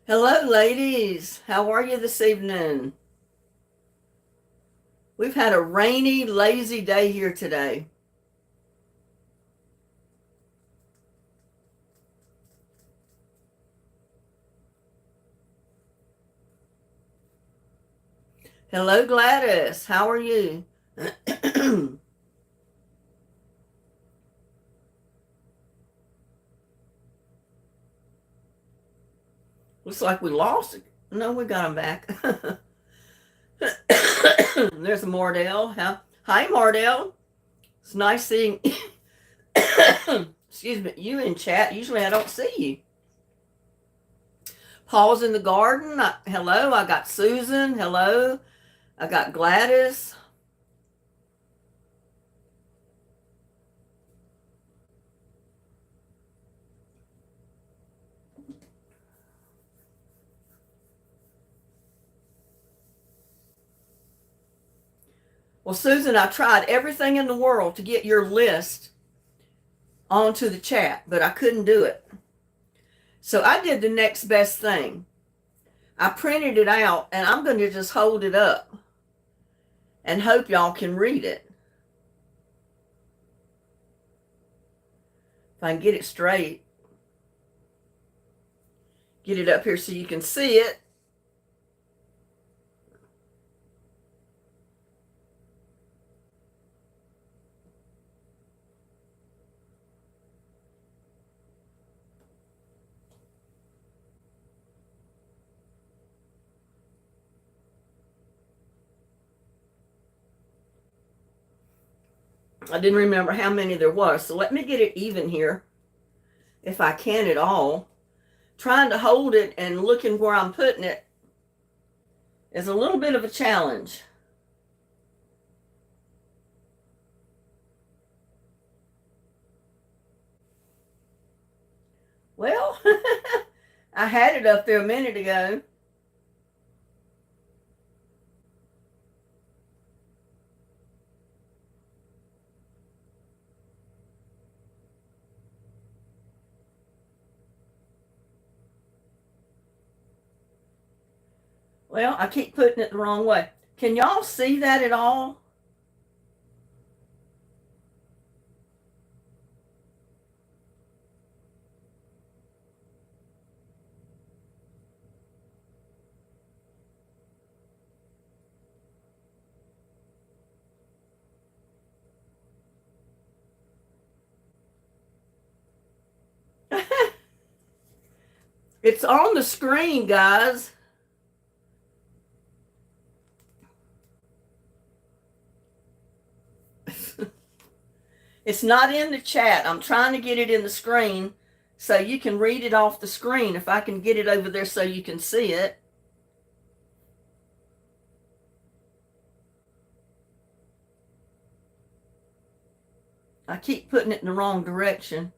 Hello, ladies. How are you this evening? We've had a rainy, lazy day here today. Hello, Gladys. How are you? Looks like we lost it. No, we got him back. There's Mardell. Hi, Mardell. It's nice seeing excuse me, you in chat. Usually I don't see you. Paul's in the garden. Hello, I got Susan. Hello. I got Gladys. Well, Susan, I tried everything in the world to get your list onto the chat, but I couldn't do it. So I did the next best thing. I printed it out and I'm going to just hold it up and hope y'all can read it. If I can get it straight, get it up here so you can see it. I didn't remember how many there was, so let me get it even here, if I can at all. Trying to hold it and looking where I'm putting it is a little bit of a challenge. Well, I had it up there a minute ago. Well, I keep putting it the wrong way. Can y'all see that at all? It's on the screen, guys. It's not in the chat. I'm trying to get it in the screen so you can read it off the screen. If I can get it over there so you can see it. I keep putting it in the wrong direction.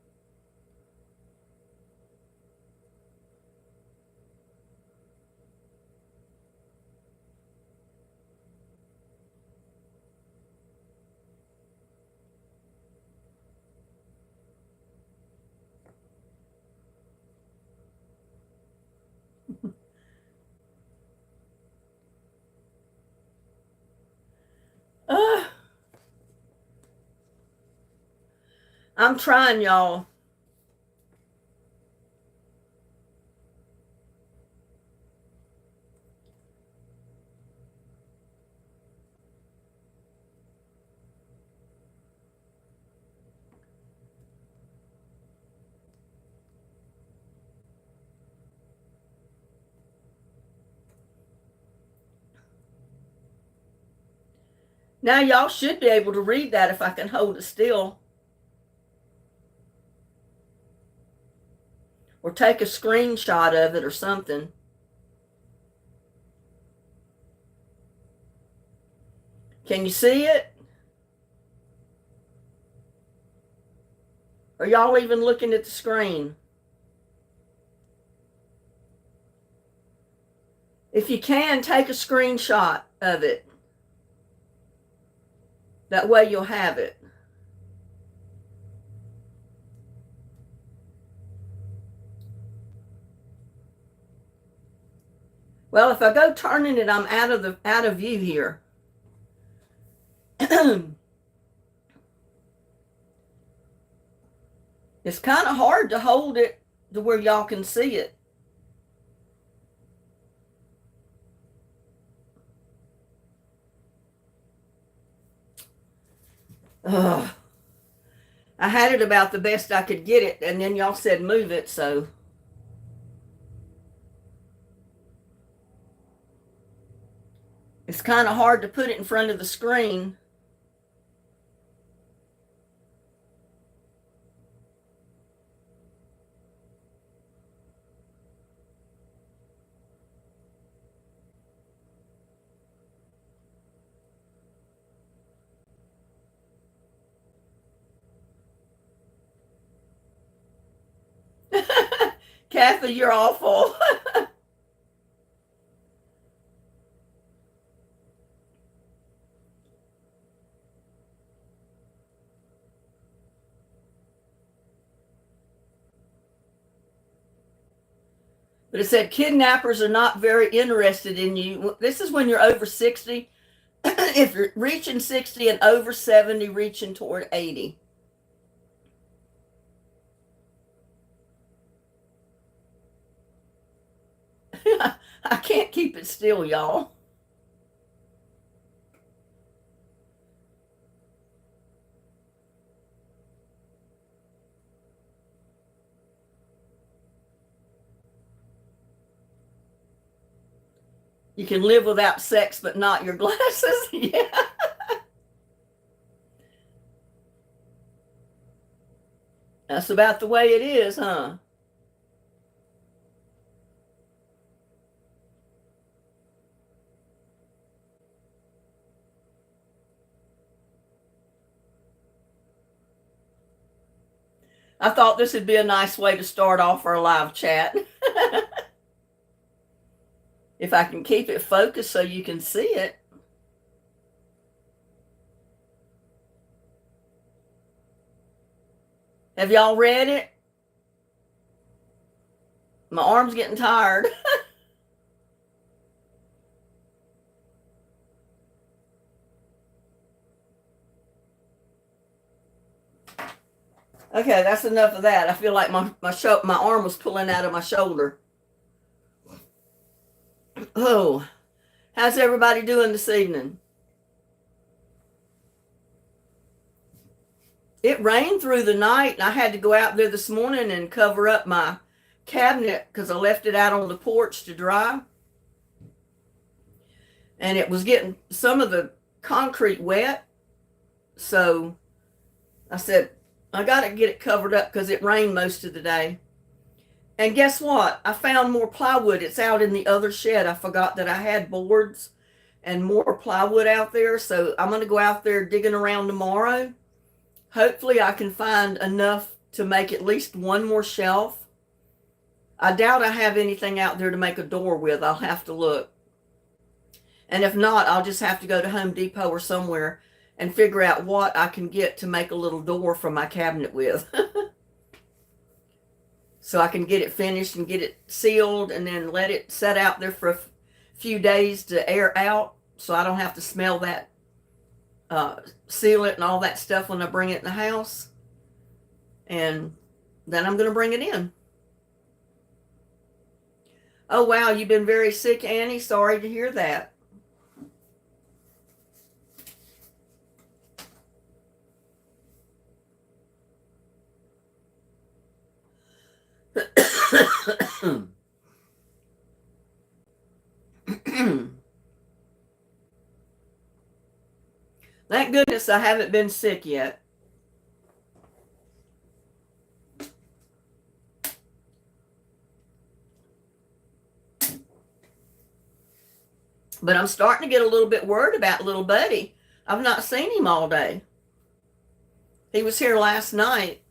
Uh, I'm trying, y'all. Now y'all should be able to read that if I can hold it still. Or take a screenshot of it or something. Can you see it? Are y'all even looking at the screen? If you can, take a screenshot of it. That way you'll have it. Well, if I go turning it, I'm out of view here. It's kind of hard to hold it to where y'all can see it. Ugh. I had it about the best I could get it, and then y'all said move it, so. It's kind of hard to put it in front of the screen. Kathy, you're awful. But it said kidnappers are not very interested in you. This is when you're over 60. If you're reaching 60 and over 70, reaching toward 80. I can't keep it still, y'all. You can live without sex, but not your glasses. Yeah. That's about the way it is, huh? I thought this would be a nice way to start off our live chat. If I can keep it focused so you can see it. Have y'all read it? My arm's getting tired. Okay, that's enough of that. I feel like my arm was pulling out of my shoulder. Oh, how's everybody doing this evening? It rained through the night, and I had to go out there this morning and cover up my cabinet because I left it out on the porch to dry. And it was getting some of the concrete wet. So I said, I got to get it covered up because it rained most of the day. And guess what? I found more plywood. It's out in the other shed. I forgot that I had boards and more plywood out there. So I'm going to go out there digging around tomorrow. Hopefully I can find enough to make at least one more shelf. I doubt I have anything out there to make a door with. I'll have to look. And if not, I'll just have to go to Home Depot or somewhere and figure out what I can get to make a little door for my cabinet with. So I can get it finished and get it sealed and then let it set out there for a few days to air out so I don't have to smell that, seal it and all that stuff when I bring it in the house. And then I'm going to bring it in. Oh, wow, you've been very sick, Annie. Sorry to hear that. Thank goodness I haven't been sick yet. But I'm starting to get a little bit worried about little buddy. I've not seen him all day. He was here last night,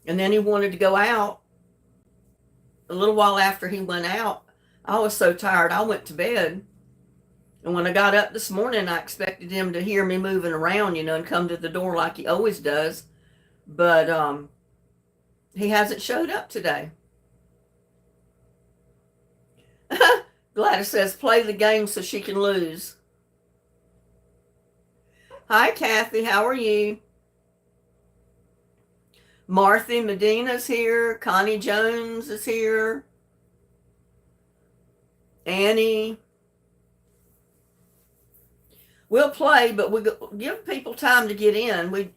and then he wanted to go out. A little while after he went out, I was so tired, I went to bed. And when I got up this morning, I expected him to hear me moving around, and come to the door like he always does. But he hasn't showed up today. Gladys says, play the game so she can lose. Hi, Kathy. How are you? Martha Medina's here. Connie Jones is here. Annie. We'll play, but we give people time to get in. We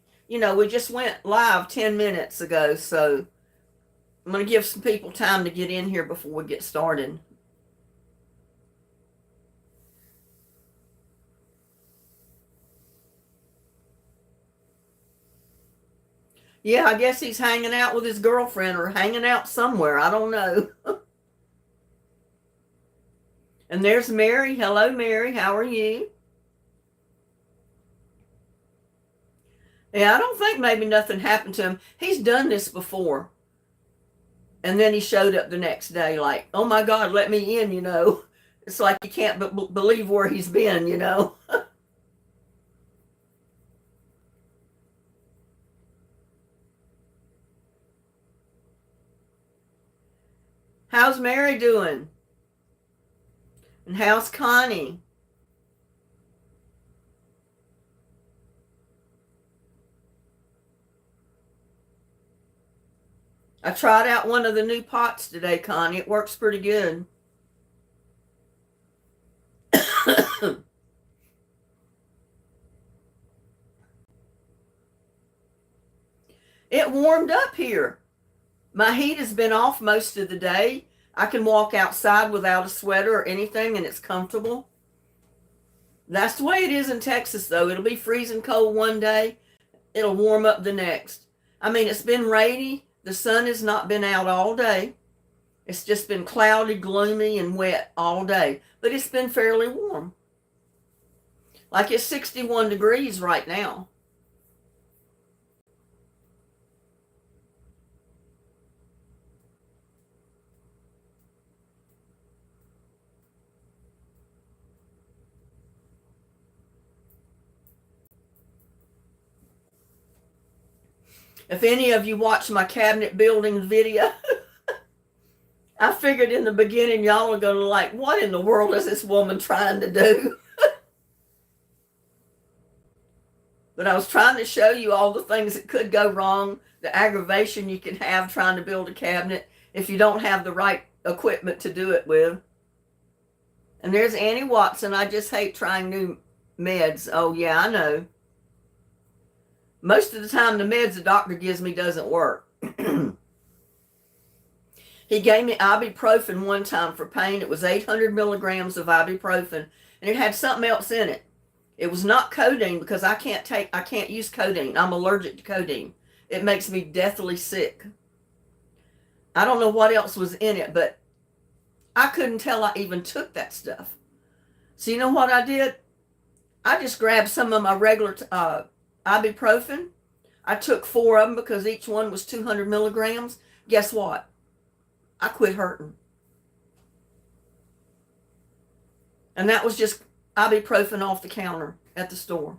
just went live 10 minutes ago, so I'm going to give some people time to get in here before we get started. Yeah, I guess he's hanging out with his girlfriend or hanging out somewhere. I don't know. And there's Mary. Hello, Mary. How are you? Yeah, I don't think maybe nothing happened to him. He's done this before. And then he showed up the next day like, oh my God, let me in, It's like you can't believe where he's been. How's Mary doing? And how's Connie? I tried out one of the new pots today, Connie. It works pretty good. It warmed up here. My heat has been off most of the day. I can walk outside without a sweater or anything, and it's comfortable. That's the way it is in Texas, though. It'll be freezing cold one day. It'll warm up the next. I mean, it's been rainy. The sun has not been out all day. It's just been cloudy, gloomy, and wet all day. But it's been fairly warm. Like it's 61 degrees right now. If any of you watch my cabinet building video, I figured in the beginning y'all are going to like, what in the world is this woman trying to do? But I was trying to show you all the things that could go wrong, the aggravation you can have trying to build a cabinet if you don't have the right equipment to do it with. And there's Annie Watson. I just hate trying new meds. Oh, yeah, I know. Most of the time, the meds the doctor gives me doesn't work. He gave me ibuprofen one time for pain. It was 800 milligrams of ibuprofen, and it had something else in it. It was not codeine because I can't use codeine. I'm allergic to codeine. It makes me deathly sick. I don't know what else was in it, but I couldn't tell I even took that stuff. So you know what I did? I just grabbed some of my regular ibuprofen. I took 4 of them because each one was 200 milligrams. Guess what? I quit hurting. And that was just ibuprofen off the counter at the store.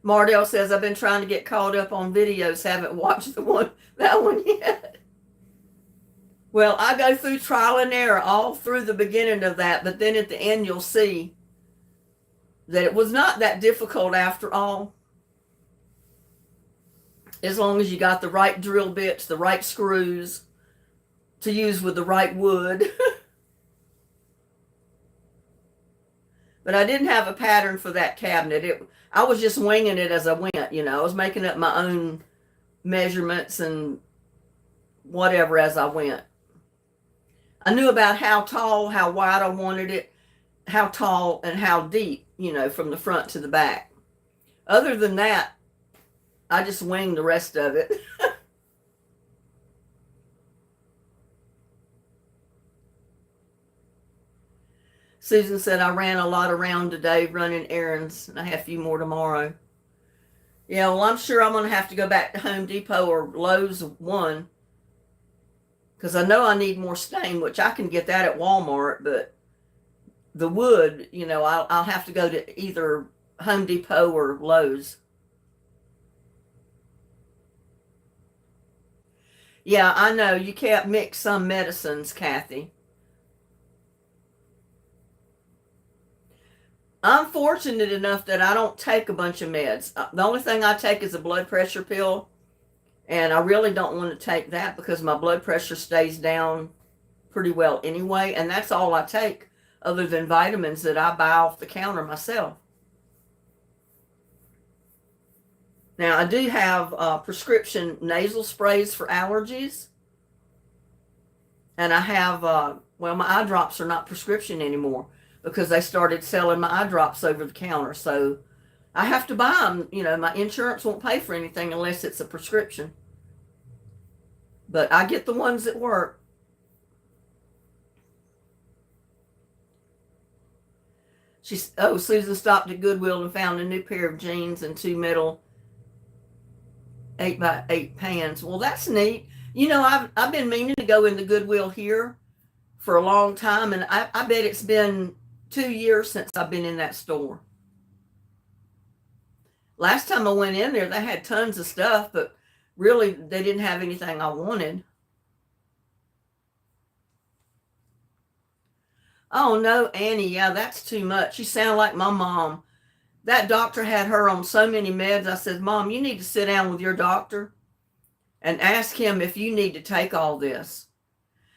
Mardell says, I've been trying to get caught up on videos. Haven't watched that one yet. Well, I go through trial and error all through the beginning of that, but then at the end you'll see that it was not that difficult after all. As long as you got the right drill bits, the right screws to use with the right wood. But I didn't have a pattern for that cabinet. I was just winging it as I went, I was making up my own measurements and whatever as I went. I knew about how tall, how wide I wanted it, how tall and how deep, from the front to the back. Other than that, I just winged the rest of it. Susan said, I ran a lot around today running errands, and I have a few more tomorrow. Yeah, well, I'm sure I'm going to have to go back to Home Depot or Lowe's one, because I know I need more stain, which I can get that at Walmart, but the wood, I'll have to go to either Home Depot or Lowe's. Yeah, I know you can't mix some medicines, Kathy. I'm fortunate enough that I don't take a bunch of meds. The only thing I take is a blood pressure pill, and I really don't want to take that because my blood pressure stays down pretty well anyway, and that's all I take other than vitamins that I buy off the counter myself. Now, I do have prescription nasal sprays for allergies, and I have, well, my eye drops are not prescription anymore because they started selling my eye drops over the counter. So I have to buy them. You know, my insurance won't pay for anything unless it's a prescription. But I get the ones that work. Susan stopped at Goodwill and found a new pair of jeans and two metal 8x8 pans. Well, that's neat. You know, I've been meaning to go into Goodwill here for a long time, and I bet it's been 2 years since I've been in that store. Last time I went in there, they had tons of stuff, but really they didn't have anything I wanted. Oh no, Annie, yeah, that's too much. You sound like my mom. That doctor had her on so many meds. I said, Mom, you need to sit down with your doctor and ask him if you need to take all this.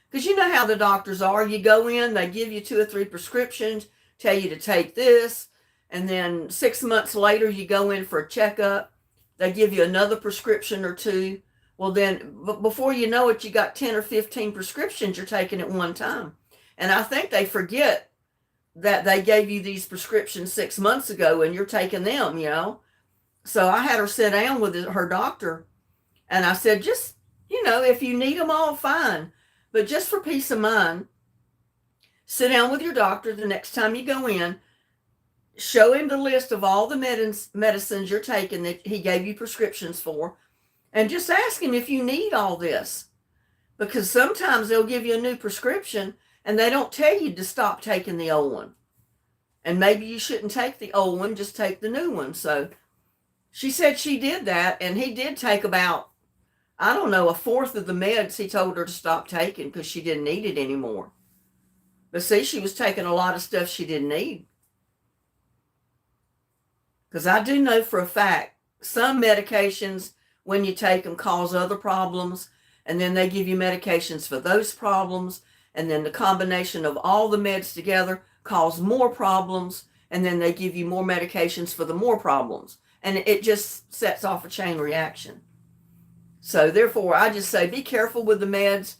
Because you know how the doctors are. You go in, they give you 2 or 3 prescriptions, tell you to take this, and then 6 months later you go in for a checkup. They give you another prescription or two. Well, then before you know it, you got 10 or 15 prescriptions you're taking at one time. And I think they forget that they gave you these prescriptions 6 months ago and you're taking them, you know. So I had her sit down with her doctor, and I said, just, if you need them all, fine. But just for peace of mind, sit down with your doctor the next time you go in, show him the list of all the medicines you're taking that he gave you prescriptions for, and just ask him if you need all this. Because sometimes they'll give you a new prescription and they don't tell you to stop taking the old one. And maybe you shouldn't take the old one, just take the new one. So she said she did that, and he did take about, I don't know, a fourth of the meds he told her to stop taking because she didn't need it anymore. But see, she was taking a lot of stuff she didn't need. Because I do know for a fact, some medications, when you take them, cause other problems. And then they give you medications for those problems. And then the combination of all the meds together cause more problems. And then they give you more medications for the more problems. And it just sets off a chain reaction. So therefore, I just say be careful with the meds.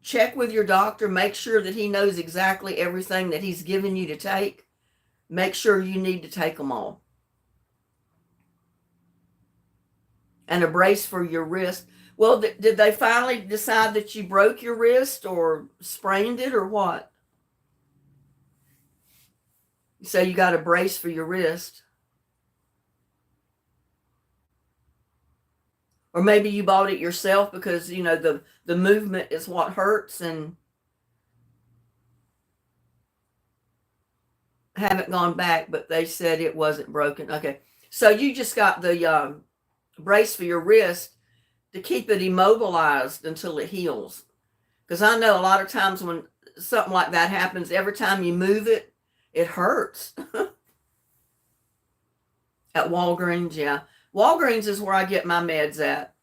Check with your doctor. Make sure that he knows exactly everything that he's given you to take. Make sure you need to take them all. And a brace for your wrist. Well, did they finally decide that you broke your wrist or sprained it or what? So you got a brace for your wrist. Or maybe you bought it yourself because, the movement is what hurts, and haven't gone back, but they said it wasn't broken. Okay. So you just got the brace for your wrist to keep it immobilized until it heals. Because I know a lot of times when something like that happens, every time you move it, it hurts. At Walgreens, yeah. Walgreens is where I get my meds at.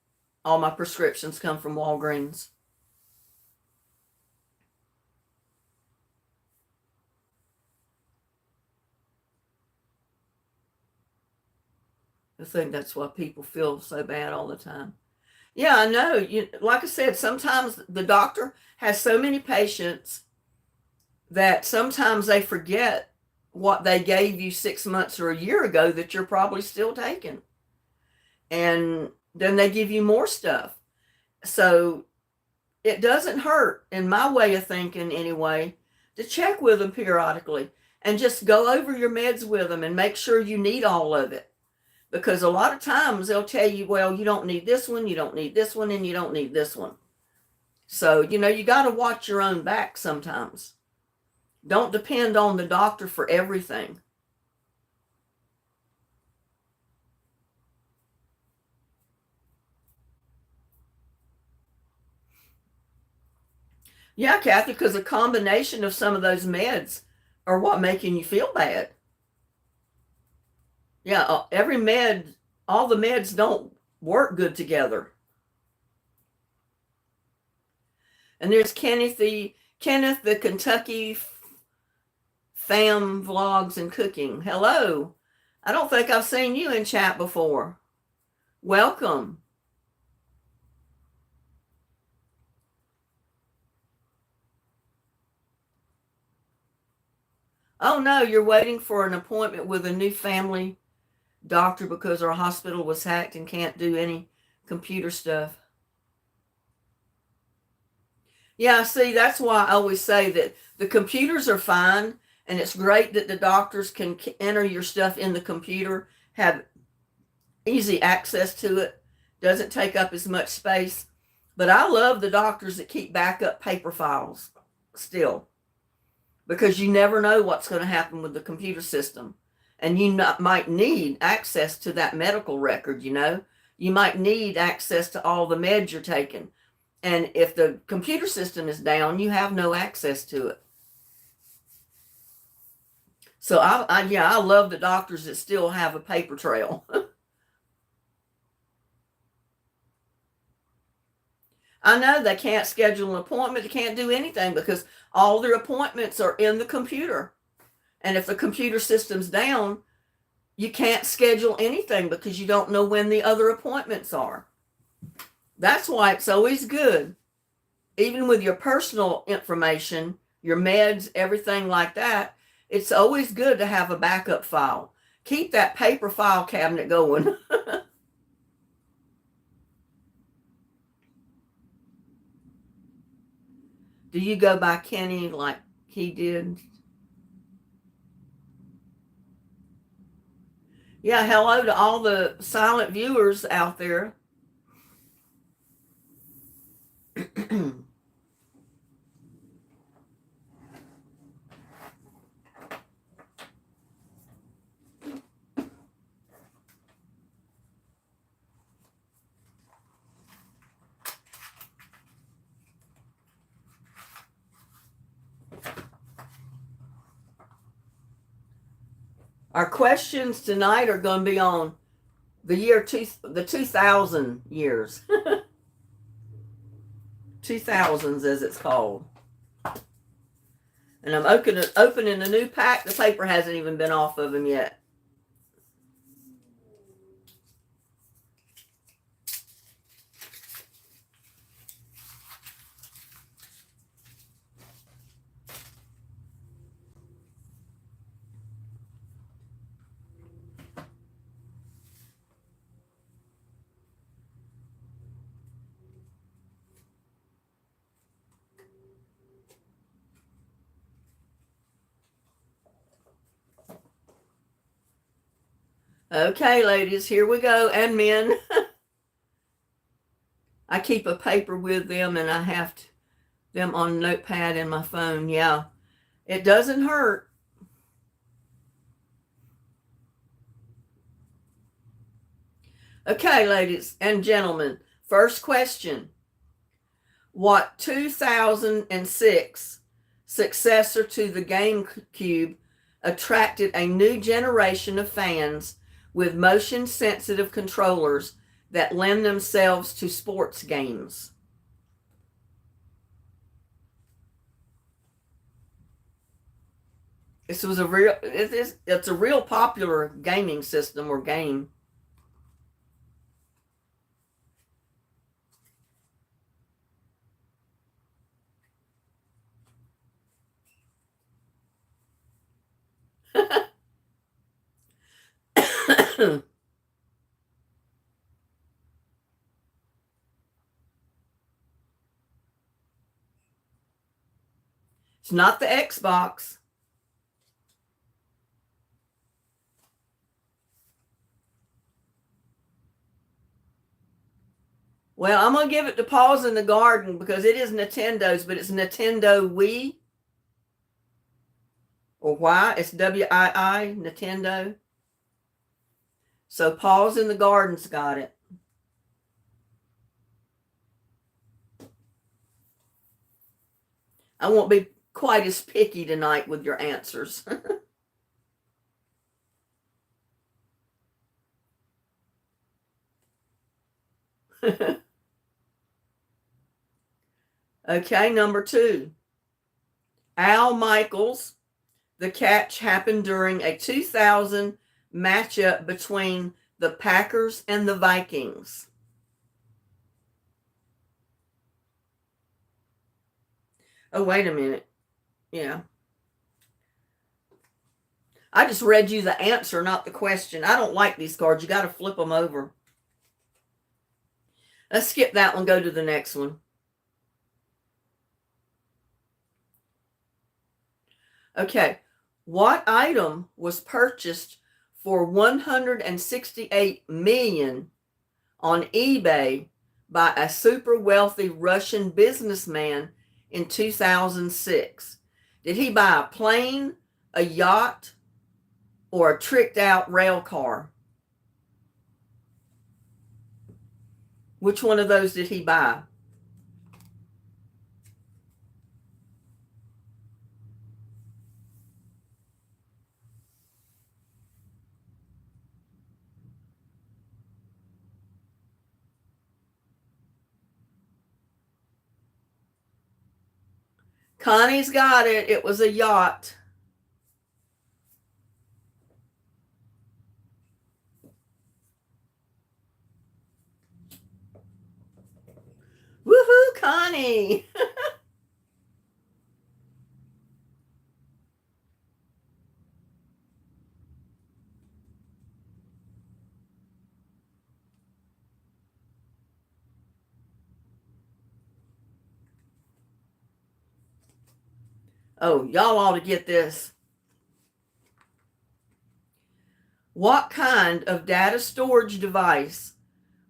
All my prescriptions come from Walgreens. I think that's why people feel so bad all the time. Yeah, I know. Like I said, sometimes the doctor has so many patients that sometimes they forget what they gave you 6 months or a year ago that you're probably still taking. And then they give you more stuff. So it doesn't hurt, in my way of thinking anyway, to check with them periodically and just go over your meds with them and make sure you need all of it. Because a lot of times they'll tell you, well, you don't need this one, you don't need this one, and you don't need this one. So, you got to watch your own back sometimes. Don't depend on the doctor for everything. Yeah, Kathy, because a combination of some of those meds are what making you feel bad. Yeah, all the meds don't work good together. And there's Kenneth the Kentucky Fam Vlogs and Cooking. Hello. I don't think I've seen you in chat before. Welcome. Oh no, you're waiting for an appointment with a new family doctor because our hospital was hacked and can't do any computer stuff. Yeah, see, that's why I always say that the computers are fine, and it's great that the doctors can enter your stuff in the computer, have easy access to it, doesn't take up as much space. But I love the doctors that keep backup paper files still, because you never know what's going to happen with the computer system. And you might need access to that medical record, you know. You might need access to all the meds you're taking. And if the computer system is down, you have no access to it. So I love the doctors that still have a paper trail. I know they can't schedule an appointment, they can't do anything because all their appointments are in the computer. And if the computer system's down, you can't schedule anything because you don't know when the other appointments are. That's why it's always good, even with your personal information, your meds, everything like that, it's always good to have a backup file. Keep that paper file cabinet going. Do you go by Kenny like he did? Yeah, hello to all the silent viewers out there. Our questions tonight are going to be on the 2000 years. 2000s as it's called. And I'm opening a new pack. The paper hasn't even been off of them yet. Okay, ladies, here we go. And men. I keep a paper with them and I have them on notepad in my phone. Yeah, it doesn't hurt. Okay, ladies and gentlemen, first question. What 2006 successor to the GameCube attracted a new generation of fans with motion-sensitive controllers that lend themselves to sports games? It's a real popular gaming system or game. It's not the Xbox. Well, I'm going to give it to Paws in the Garden because it is Nintendo's, but it's Nintendo Wii. Or why? It's WII, Nintendo. So Paws in the Garden's got it. I won't be quite as picky tonight with your answers. Okay, number 2. Al Michaels. The catch happened during a 2000 matchup between the Packers and the Vikings. Oh, wait a minute. Yeah. I just read you the answer, not the question. I don't like these cards. You got to flip them over. Let's skip that one, go to the next one. Okay. What item was purchased for $168 million on eBay by a super wealthy Russian businessman in 2006? Did he buy a plane, a yacht, or a tricked out rail car? Which one of those did he buy? Connie's got it. It was a yacht. Woohoo, Connie! Oh, y'all ought to get this. What kind of data storage device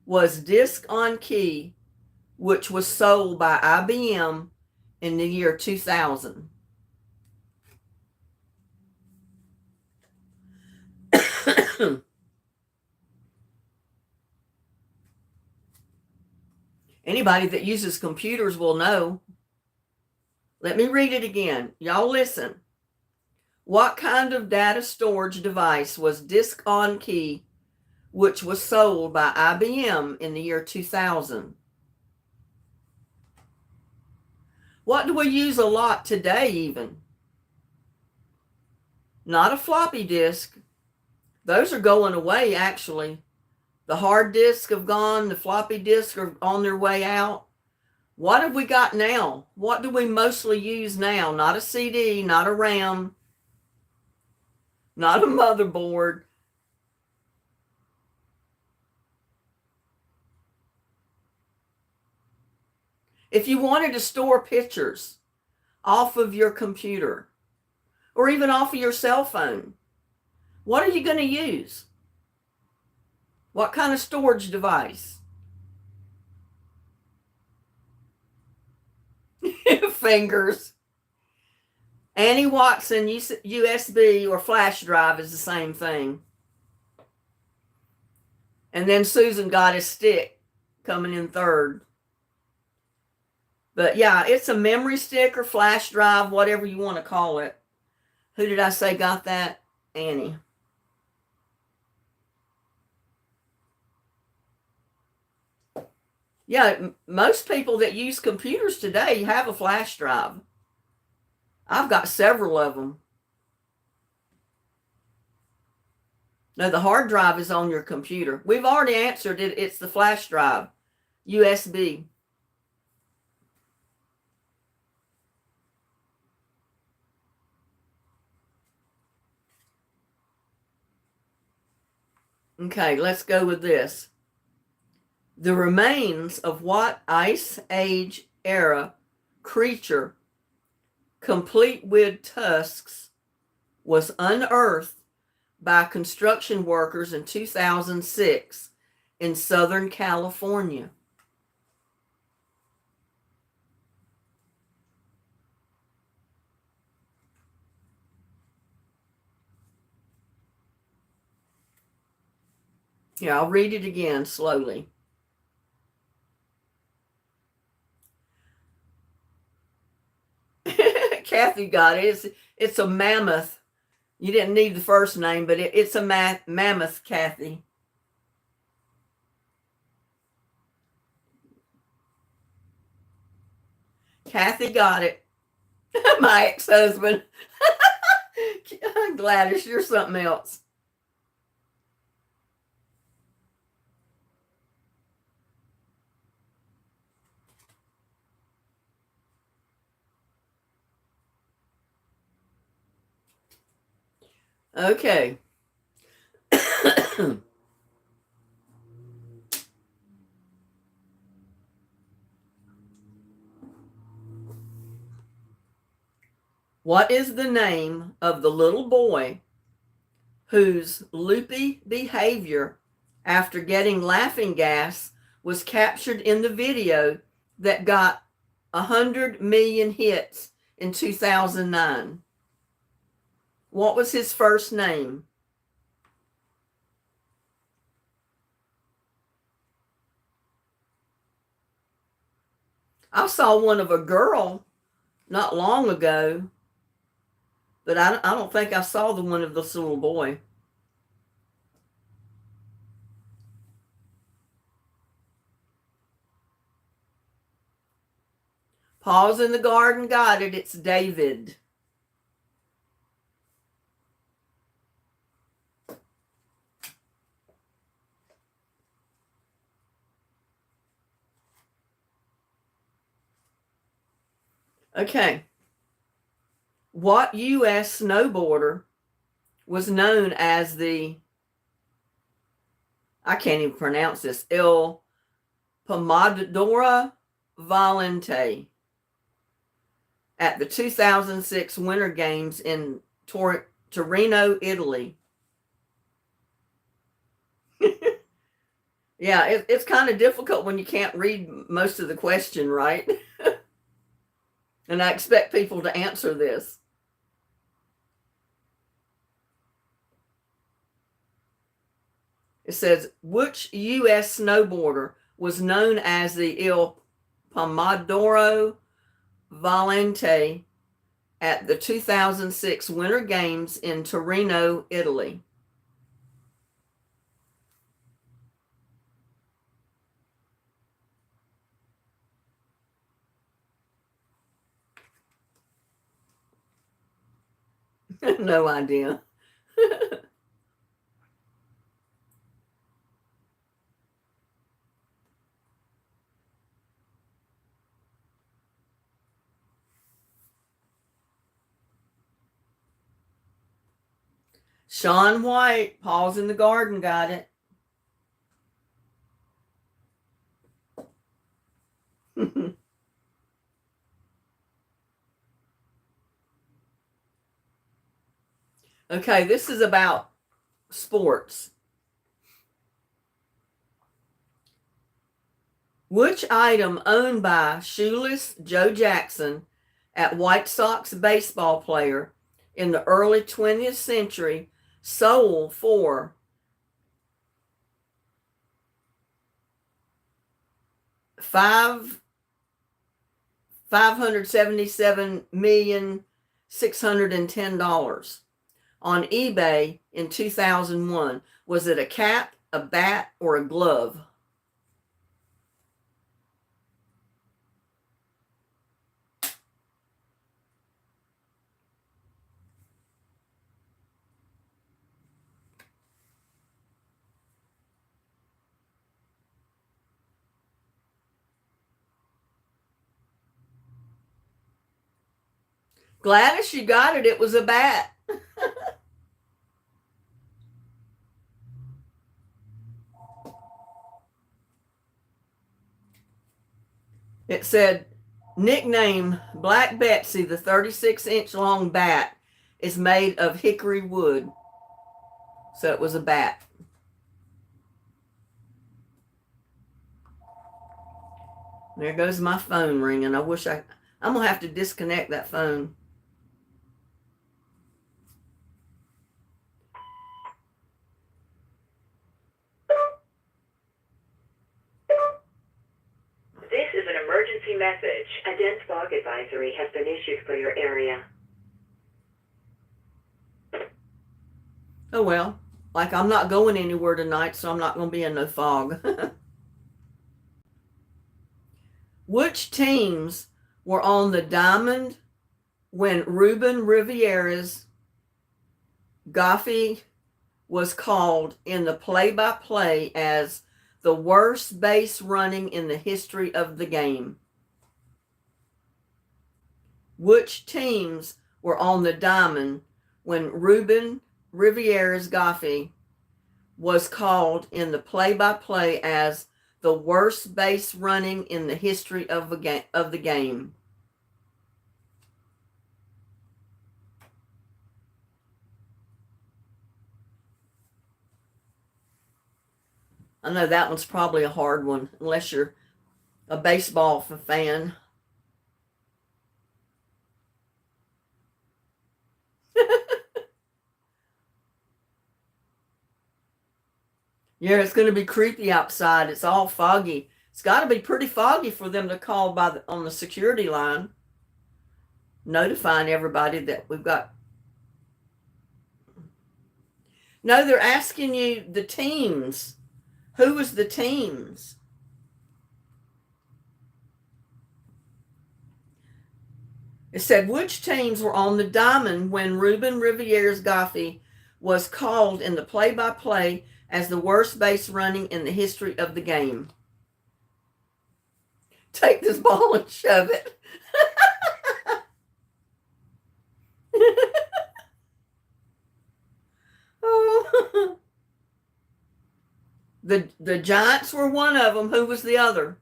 was disk on key, which was sold by IBM in the year 2000? Anybody that uses computers will know. Let me read it again. Y'all listen. What kind of data storage device was disk on key, which was sold by IBM in the year 2000? What do we use a lot today even? Not a floppy disk. Those are going away, actually. The hard disks have gone. The floppy disks are on their way out. What have we got now? What do we mostly use now? Not a CD, not a RAM, not a motherboard. If you wanted to store pictures off of your computer or even off of your cell phone, what are you going to use? What kind of storage device? Fingers. Annie Watson USB or flash drive is the same thing. And then Susan got his stick coming in third. But yeah, it's a memory stick or flash drive, whatever you want to call it. Who did I say got that? Annie. Yeah, most people that use computers today have a flash drive. I've got several of them. No, the hard drive is on your computer. We've already answered it. It's the flash drive, USB. Okay, let's go with this. The remains of what Ice Age era creature, complete with tusks, was unearthed by construction workers in 2006 in Southern California? Yeah, I'll read it again slowly. Kathy got it. It's a mammoth. You didn't need the first name, but it's a mammoth, Kathy. Kathy got it. My ex-husband. Gladys, you're something else. Okay. What is the name of the little boy whose loopy behavior after getting laughing gas was captured in the video that got 100 million hits in 2009? What was his first name? I saw one of a girl not long ago, but I don't think I saw the one of this little boy. Paws in the Garden got it. It's David. Okay. What U.S. snowboarder was known as I can't even pronounce this, Il Pomodoro Valente at the 2006 Winter Games in Torino, Italy? Yeah, it's kind of difficult when you can't read most of the question, right? And I expect people to answer this. It says, which U.S. snowboarder was known as the Il Pomodoro Valente at the 2006 Winter Games in Torino, Italy? No idea. Sean White, Paws in the Garden got it. Okay, this is about sports. Which item owned by shoeless Joe Jackson, at White Sox baseball player in the early 20th century, sold for $577,610 on eBay in 2001? Was it a cap, a bat, or a glove? Gladys, you got it. It was a bat. It said, nickname Black Betsy, the 36-inch long bat is made of hickory wood. So it was a bat. There goes my phone ringing. I'm going to have to disconnect that phone. This is an emergency message. A dense fog advisory has been issued for your area. Oh well, like I'm not going anywhere tonight, so I'm not going to be in no fog. Which teams were on the diamond when Ruben Rivera's Goffey was called in the play-by-play as the worst base running in the history of the game? Which teams were on the diamond when Ruben Rivera's Goffey was called in the play-by-play as the worst base running in the history of the game? I know that one's probably a hard one, unless you're a baseball fan. Yeah, it's going to be creepy outside. It's all foggy. It's got to be pretty foggy for them to call on the security line, notifying everybody that we've got. No, they're asking you the teams. Who was the teams? It said, which teams were on the diamond when Ruben Rivera's Goffey was called in the play-by-play as the worst base running in the history of the game? Take this ball and shove it. Oh. The Giants were one of them. Who was the other?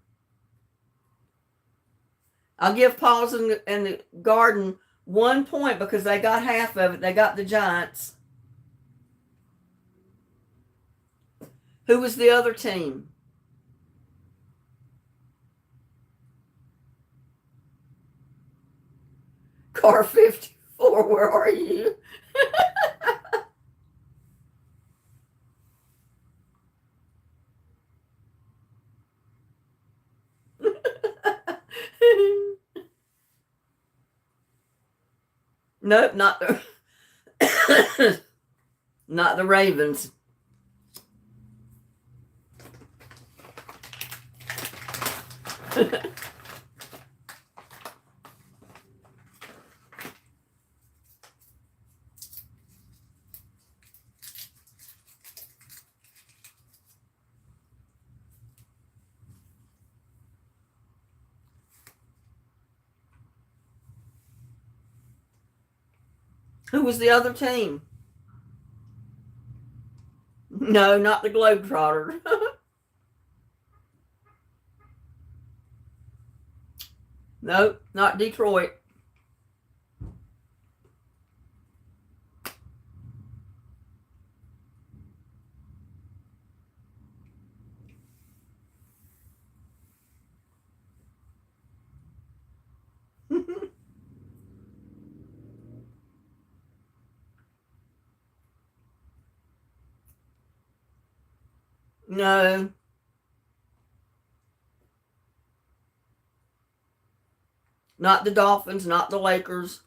I'll give Paws and the Garden 1 point because they got half of it. They got the Giants. Who was the other team? Car 54, where are you? Nope, not the not the Ravens. Who was the other team? No, not the Globetrotters. Nope, not Detroit. No. Not the Dolphins, not the Lakers.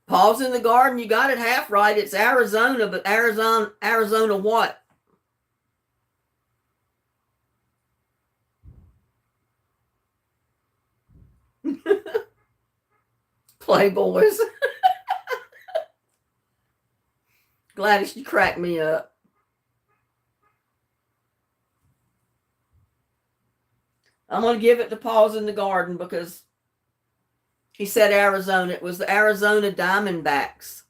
Paws in the Garden, you got it half right. It's Arizona, but Arizona what? Playboys. Gladys, you cracked me up. I'm going to give it to Paws in the Garden because he said Arizona. It was the Arizona Diamondbacks.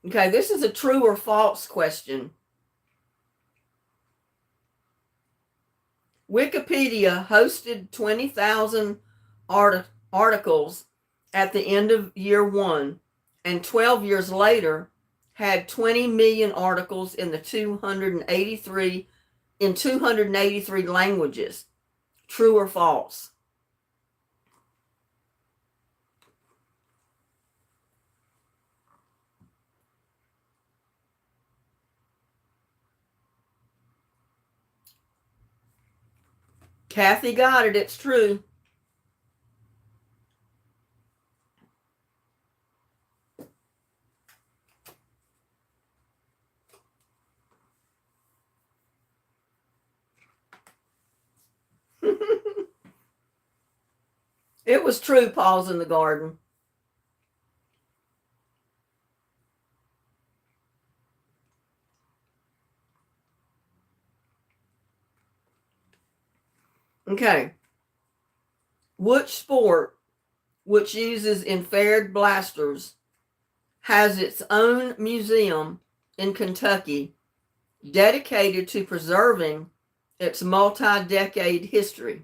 Okay, this is a true or false question. Wikipedia hosted 20,000 articles at the end of year one, and 12 years later had 20 million articles in the 283 in 283 languages. True or false? Kathy got it. It's true. It was true, Paws in the Garden. Okay. Which sport, which uses infrared blasters, has its own museum in Kentucky dedicated to preserving its multi-decade history?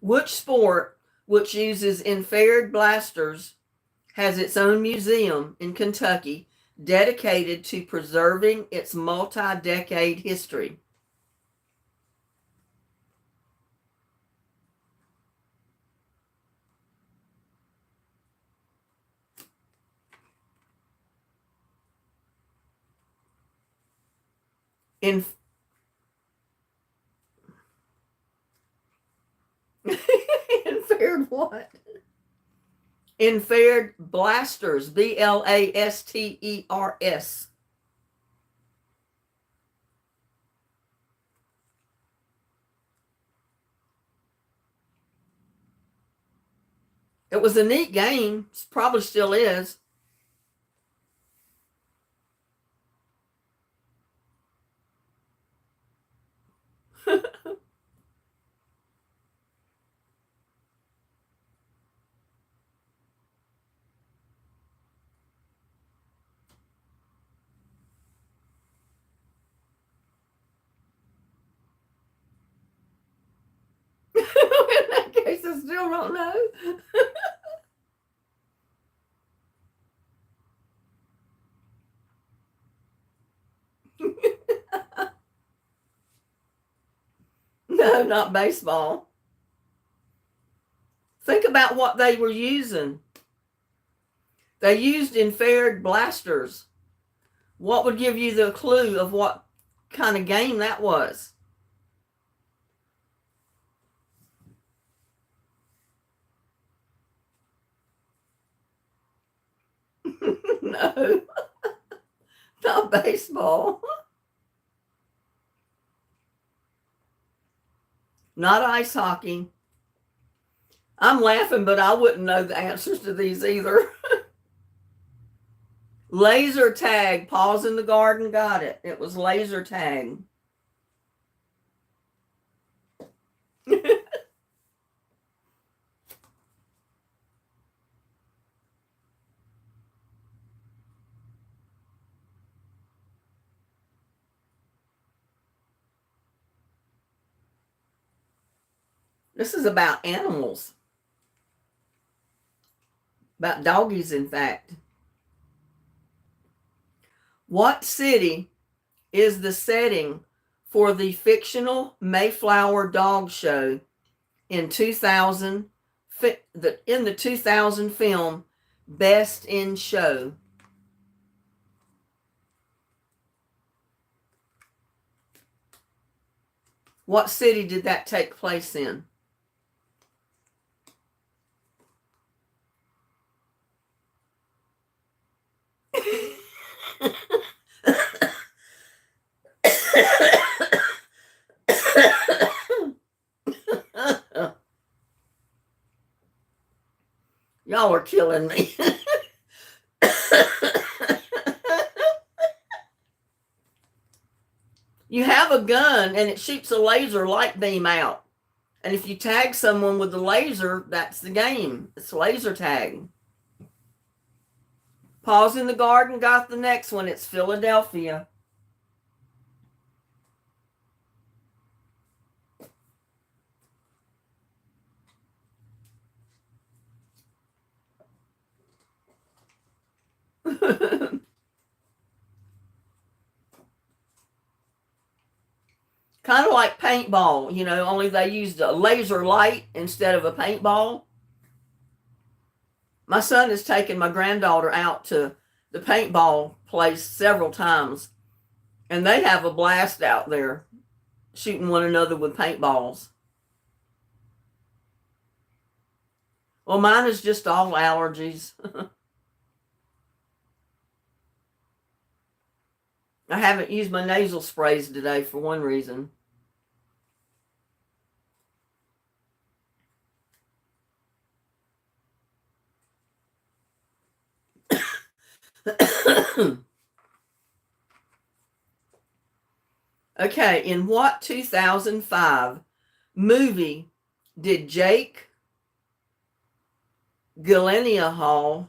Which sport, which uses infrared blasters, has its own museum in Kentucky dedicated to preserving its multi-decade history? In infrared what? Infrared blasters. Blasters. It was a neat game. Probably still is. In that case, I still don't know. No, not baseball. Think about what they were using. They used infrared blasters. What would give you the clue of what kind of game that was? No, not baseball. Not ice hockey. I'm laughing, but I wouldn't know the answers to these either. Laser tag. Paws in the Garden got it. It was laser tag. This is about animals. About doggies, in fact. What city is the setting for the fictional Mayflower Dog Show in 2000 in the 2000 film Best in Show? What city did that take place in? Y'all are killing me. You have a gun and it shoots a laser light beam out. And if you tag someone with the laser, that's the game. It's laser tag. Paws in the Garden got the next one. It's Philadelphia. Kind of like paintball, you know, only they used a laser light instead of a paintball. My son has taken my granddaughter out to the paintball place several times, and they have a blast out there shooting one another with paintballs. Well, mine is just all allergies. I haven't used my nasal sprays today for one reason. Okay, in what 2005 movie did Jake Gyllenhaal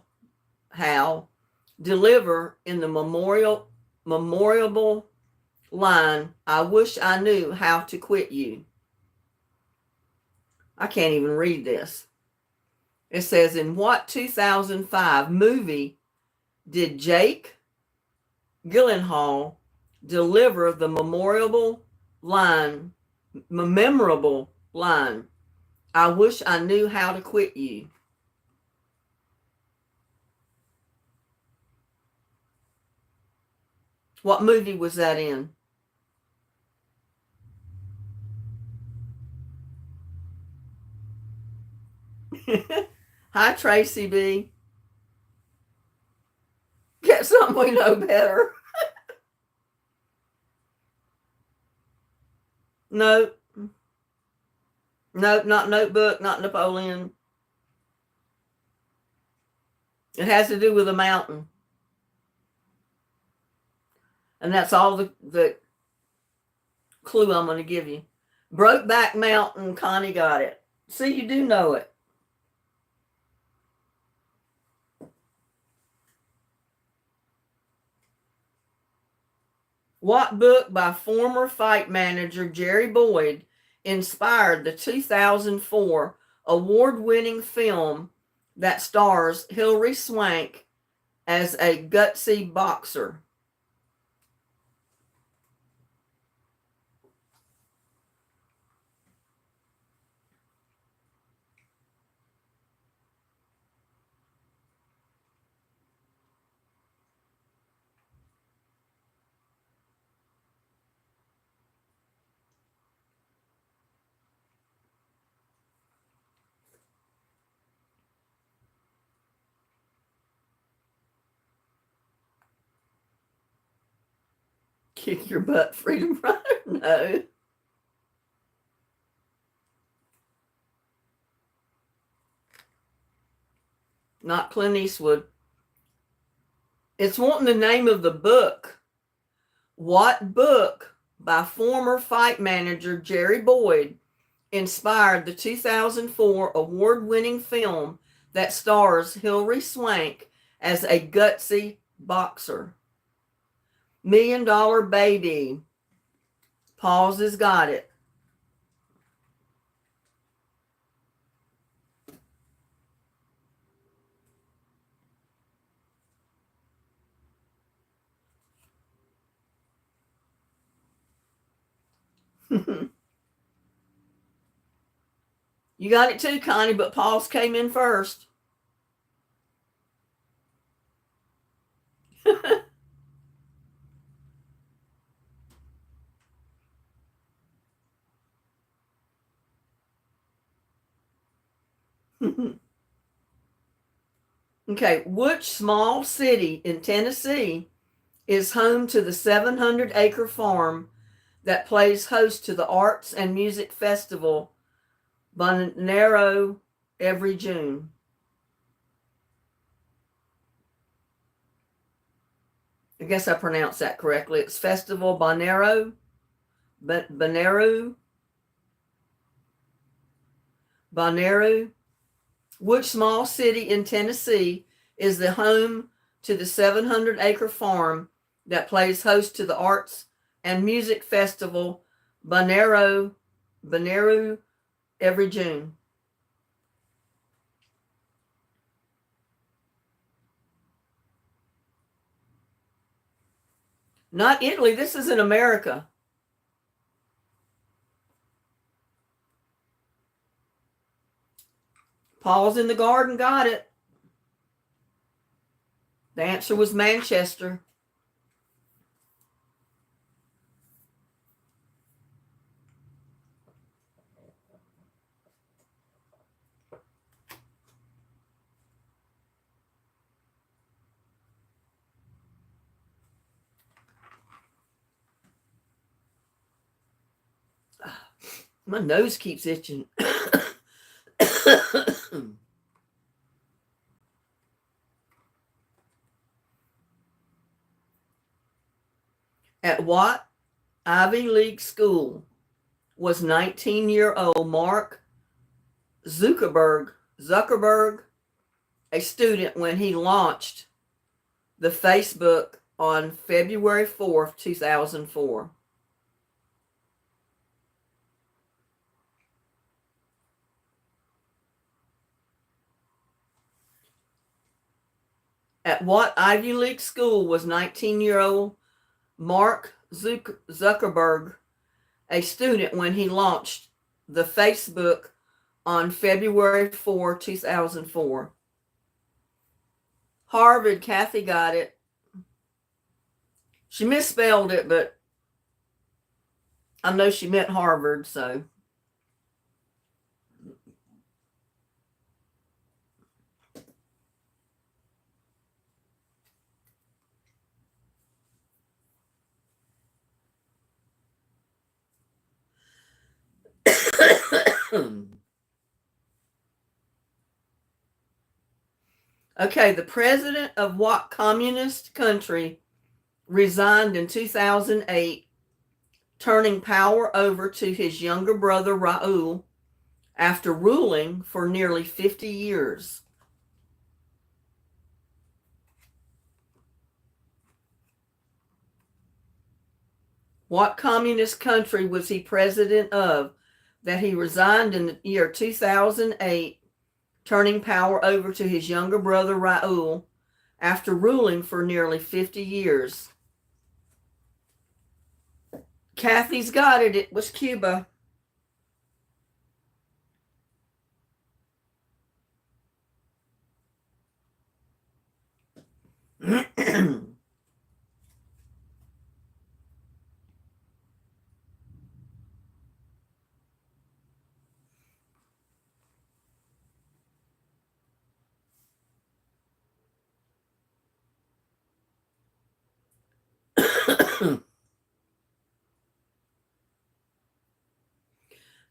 deliver in the memorable line, "I wish I knew how to quit you"? I can't even read this. It says, in what 2005 movie did Jake Gyllenhaal deliver the memorable line, "I wish I knew how to quit you"? What movie was that in? Hi, Tracy B. Get something we know better. No, no, not Notebook, not Napoleon. It has to do with a mountain. And that's all the clue I'm going to give you. Brokeback Mountain, Connie got it. See, you do know it. What book by former fight manager Jerry Boyd inspired the 2004 award-winning film that stars Hilary Swank as a gutsy boxer? Kick your butt, Freedom Rider? No. Not Clint Eastwood. It's wanting the name of the book. What book by former fight manager Jerry Boyd inspired the 2004 award-winning film that stars Hilary Swank as a gutsy boxer? Million Dollar Baby. Paul's has got it. You got it too, Connie, but Paul's came in first. Okay, which small city in Tennessee is home to the 700-acre farm that plays host to the Arts and Music Festival Bonero every June? I guess I pronounced that correctly. It's Festival Bonero. Bonero. Bonero. Which small city in Tennessee is the home to the 700-acre farm that plays host to the Arts and Music Festival Bonero every June? Not Italy. This is in America. Paul's in the garden got it. The answer was Manchester. My nose keeps itching. At what Ivy League school was 19-year-old Mark Zuckerberg a student when he launched the Facebook on February 4th, 2004? At what Ivy League school was 19-year-old Mark Zuckerberg a student when he launched the Facebook on February 4, 2004? Harvard. Kathy got it. She misspelled it, but I know she meant Harvard, so. Okay, the president of what communist country resigned in 2008, turning power over to his younger brother Raul after ruling for nearly 50 years? What communist country was he president of that he resigned in the year 2008, turning power over to his younger brother Raul after ruling for nearly 50 years? Kathy's got it. It was Cuba.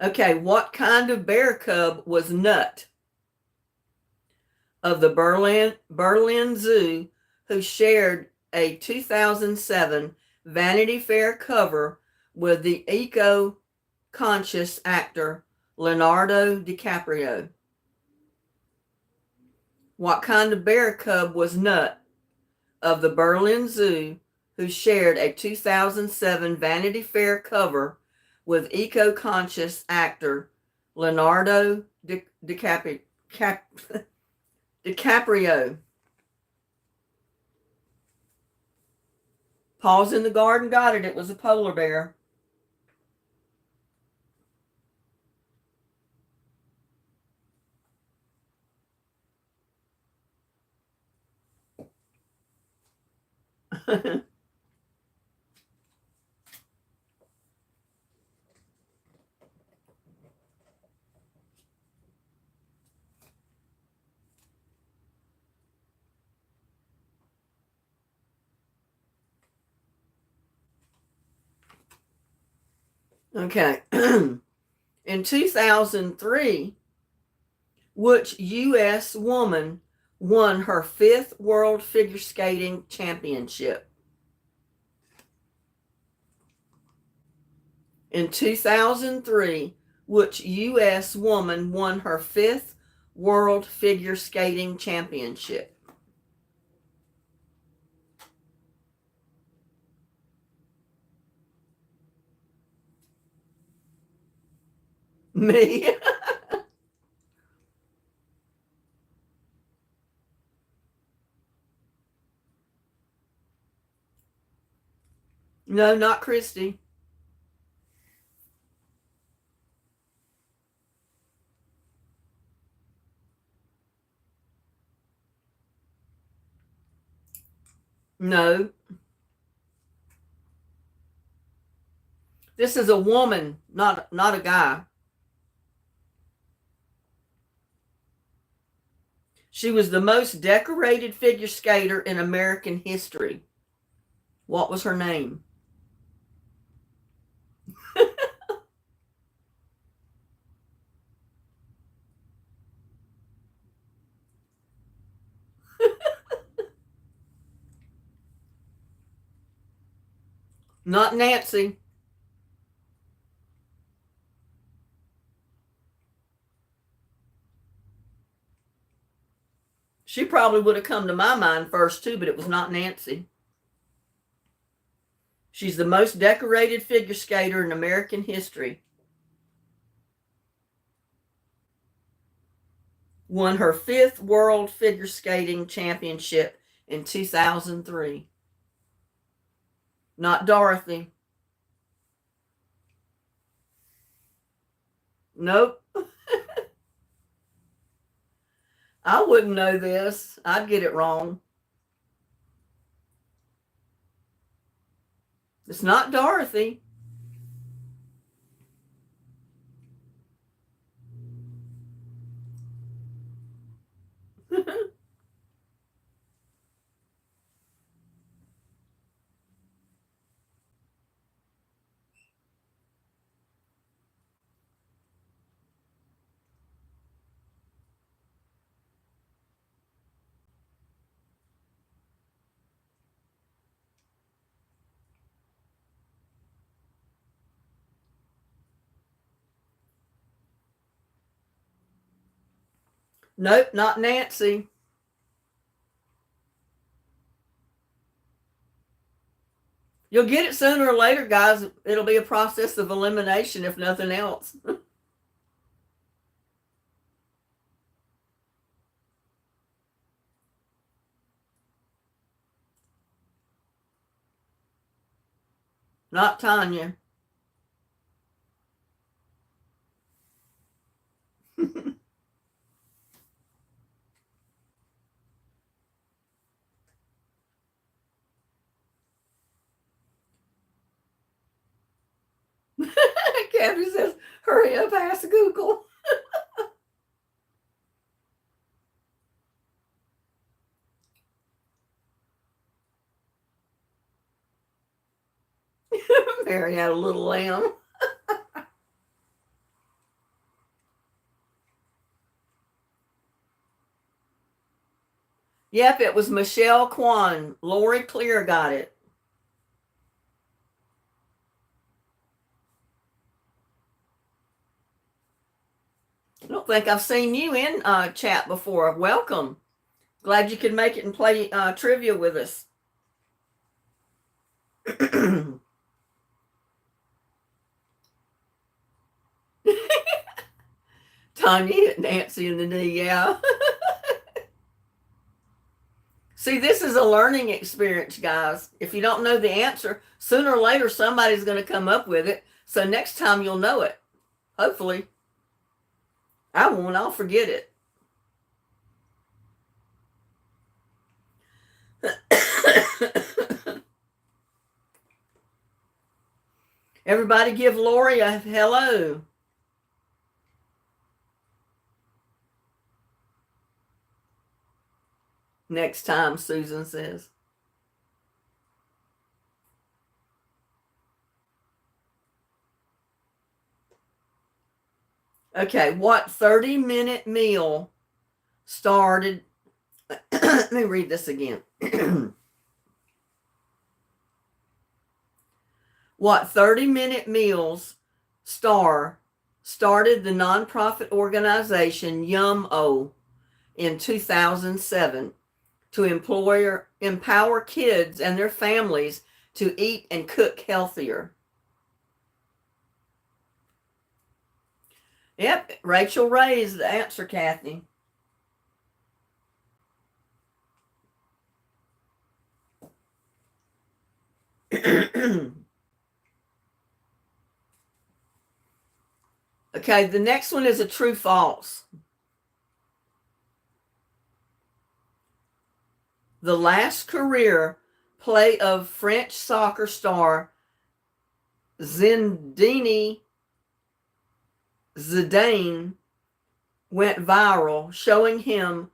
Okay, what kind of bear cub was Nut of the Berlin Zoo, who shared a 2007 Vanity Fair cover with the eco-conscious actor Leonardo DiCaprio? What kind of bear cub was Nut of the Berlin Zoo, who shared a 2007 Vanity Fair cover with eco-conscious actor Leonardo DiCaprio? Paul's in the garden got it. It was a polar bear. Okay. In 2003, which U.S. woman won her 5th World Figure Skating Championship? In 2003, which U.S. woman won her 5th World Figure Skating Championship? Me. No, not Christy. No. This is a woman, not a guy. She was the most decorated figure skater in American history. What was her name? Not Nancy. She probably would have come to my mind first too, but it was not Nancy. She's the most decorated figure skater in American history. Won her 5th World Figure Skating Championship in 2003. Not Dorothy. Nope. I wouldn't know this. I'd get it wrong. It's not Dorothy. Nope, not Nancy. You'll get it sooner or later, guys. It'll be a process of elimination, if nothing else. Not Tanya. Kathy says, hurry up, ask Google. Mary had a little lamb. Yep, it was Michelle Kwan. Lori Clear got it. I don't think I've seen you in chat before. Welcome. Glad you could make it and play trivia with us. Tanya hit Nancy in the knee, yeah. See, this is a learning experience, guys. If you don't know the answer, sooner or later somebody's going to come up with it. So next time you'll know it. Hopefully. I won't. I'll forget it. Everybody give Lori a hello. Next time, Susan says. Okay, what 30-minute meal started? Let me read this again. What 30-minute meals started the nonprofit organization Yum-O in 2007 to empower kids and their families to eat and cook healthier? Yep, Rachel Ray is the answer, Kathy. Okay, the next one is a true false. The last career play of French soccer star Zinedine Zidane went viral, showing him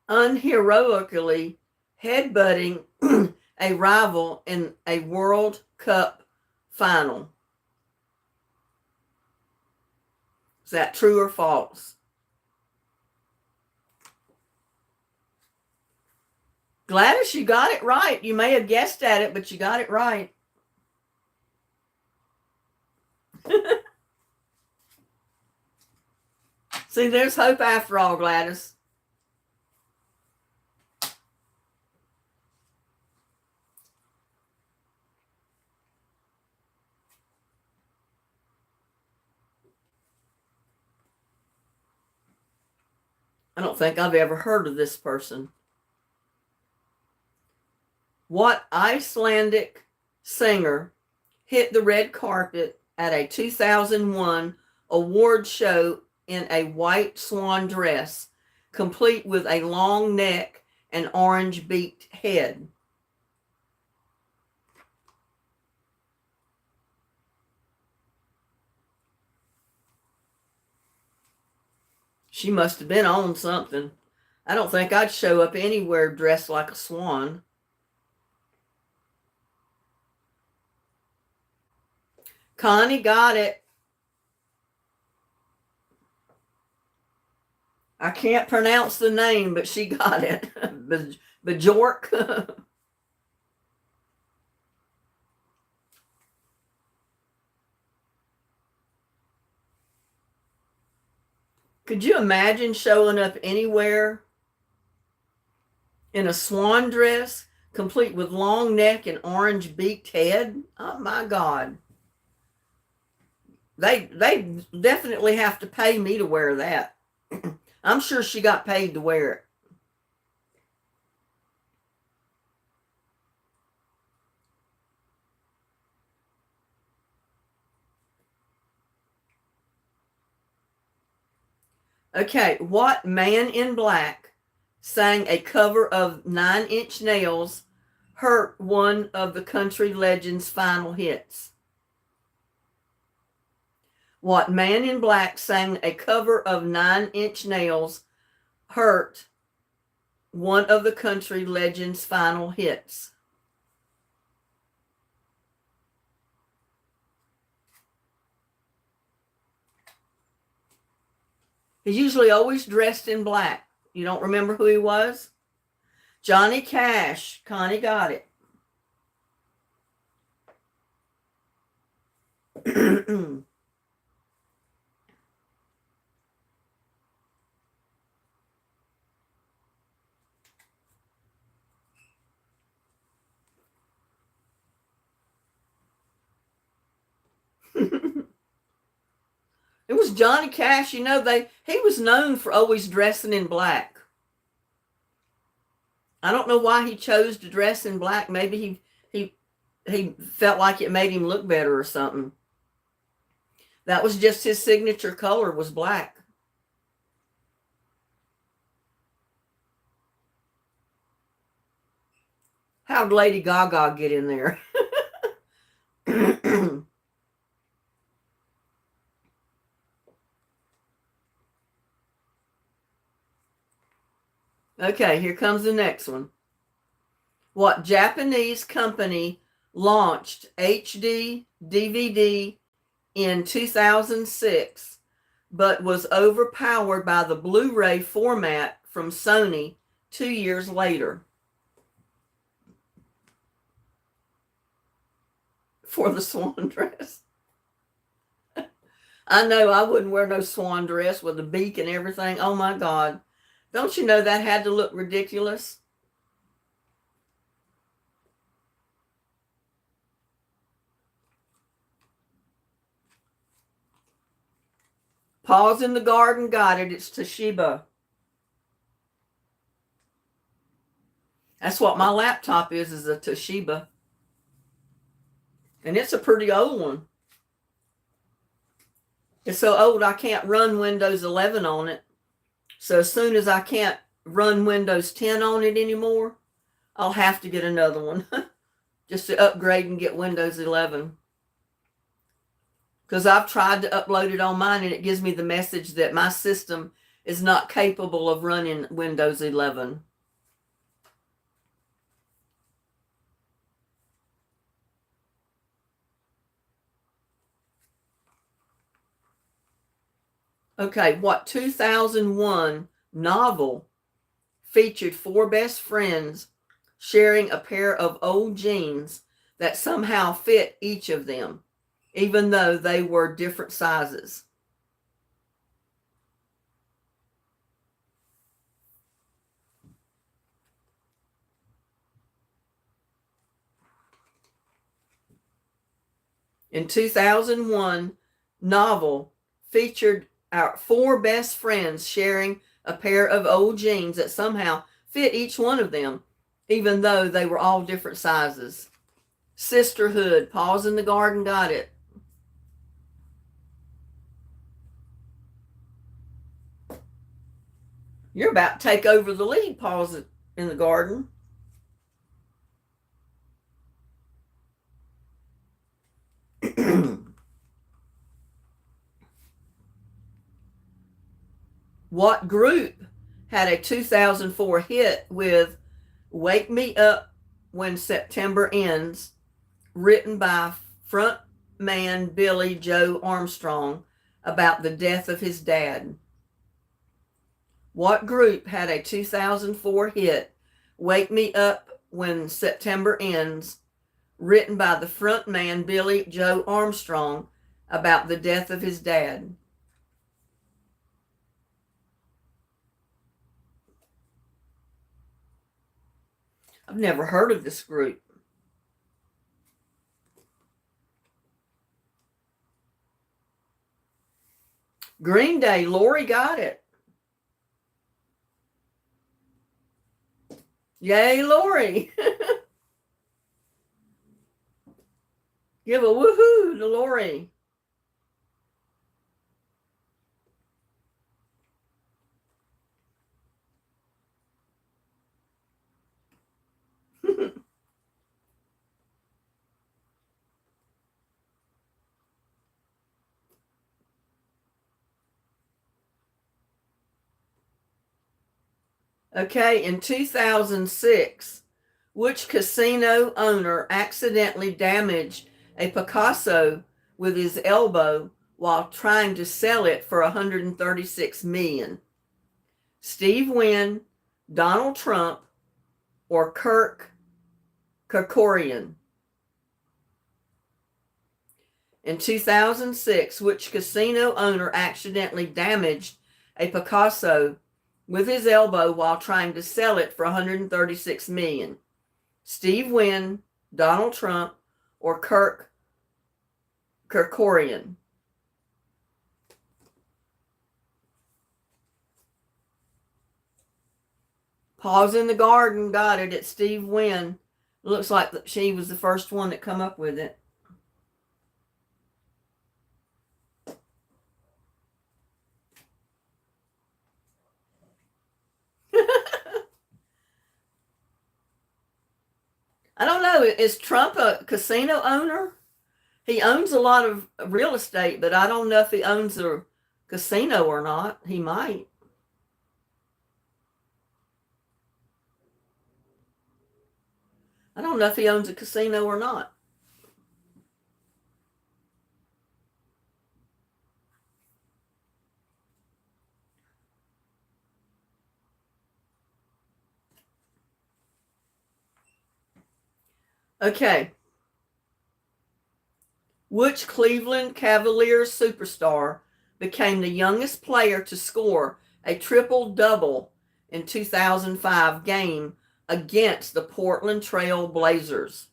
unheroically headbutting a rival in a World Cup final. Is that true or false? Gladys, you got it right. You may have guessed at it, but you got it right. See, there's hope after all, Gladys. I don't think I've ever heard of this person. What Icelandic singer hit the red carpet at a 2001 award show in a white swan dress, complete with a long neck and orange-beaked head? She must have been on something. I don't think I'd show up anywhere dressed like a swan. Connie got it. I can't pronounce the name, but she got it. Bjork. Could you imagine showing up anywhere in a swan dress, complete with long neck and orange beaked head? Oh my God. They definitely have to pay me to wear that. I'm sure she got paid to wear it. Okay, what man in black sang a cover of 9 Inch Nails, Hurt, one of the country legend's final hits? What man in black sang a cover of 9 Inch Nails, Hurt, one of the country legend's final hits? He's usually always dressed in black. You don't remember who he was? Johnny Cash. Connie got it. It was Johnny Cash. You know, he was known for always dressing in black. I don't know why he chose to dress in black. Maybe he felt like it made him look better or something. That was just his signature color, was black. How'd Lady Gaga get in there? Okay, here comes the next one. What Japanese company launched HD DVD in 2006, but was overpowered by the Blu-ray format from Sony 2 years later? For the swan dress. I know I wouldn't wear no swan dress with a beak and everything. Oh my God. Don't you know that had to look ridiculous? Paws in the Garden got it. It's Toshiba. That's what my laptop is a Toshiba. And it's a pretty old one. It's so old I can't run Windows 11 on it. So as soon as I can't run Windows 10 on it anymore, I'll have to get another one. just to upgrade and get Windows 11. Because I've tried to upload it on mine and it gives me the message that my system is not capable of running Windows 11. Okay, what 2001 novel featured four best friends sharing a pair of old jeans that somehow fit each of them, even though they were different sizes? In 2001 novel featured our four best friends sharing a pair of old jeans that somehow fit each one of them, even though they were all different sizes. Sisterhood. Paws in the Garden got it. You're about to take over the lead, Paws in the Garden. What group had a 2004 hit with Wake Me Up When September Ends, written by frontman Billy Joe Armstrong about the death of his dad? What group had a 2004 hit, Wake Me Up When September Ends, written by the frontman Billy Joe Armstrong about the death of his dad? I've never heard of this group. Green Day. Lori got it. Yay, Lori. Give a woohoo to Lori. Okay, in 2006, which casino owner accidentally damaged a Picasso with his elbow while trying to sell it for $136 million? Steve Wynn, Donald Trump, or Kirk Kerkorian? In 2006, which casino owner accidentally damaged a Picasso with his elbow while trying to sell it for $136 million? Steve Wynn, Donald Trump, or Kirk Kerkorian? Paws in the Garden got it. It's Steve Wynn. It looks like she was the first one that come up with it. I don't know. Is Trump a casino owner? He owns a lot of real estate, but I don't know if he owns a casino or not. He might. I don't know if he owns a casino or not. Okay. Which Cleveland Cavaliers superstar became the youngest player to score a triple-double in 2005 game against the Portland Trail Blazers?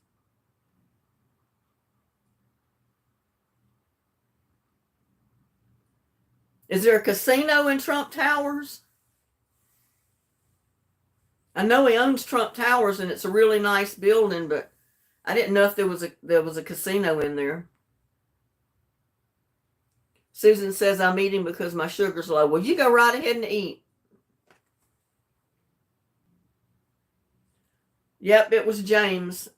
Is there a casino in Trump Towers? I know he owns Trump Towers and it's a really nice building, but I didn't know if there was a casino in there. Susan says, I'm eating because my sugar's low. Well, you go right ahead and eat. Yep, it was James.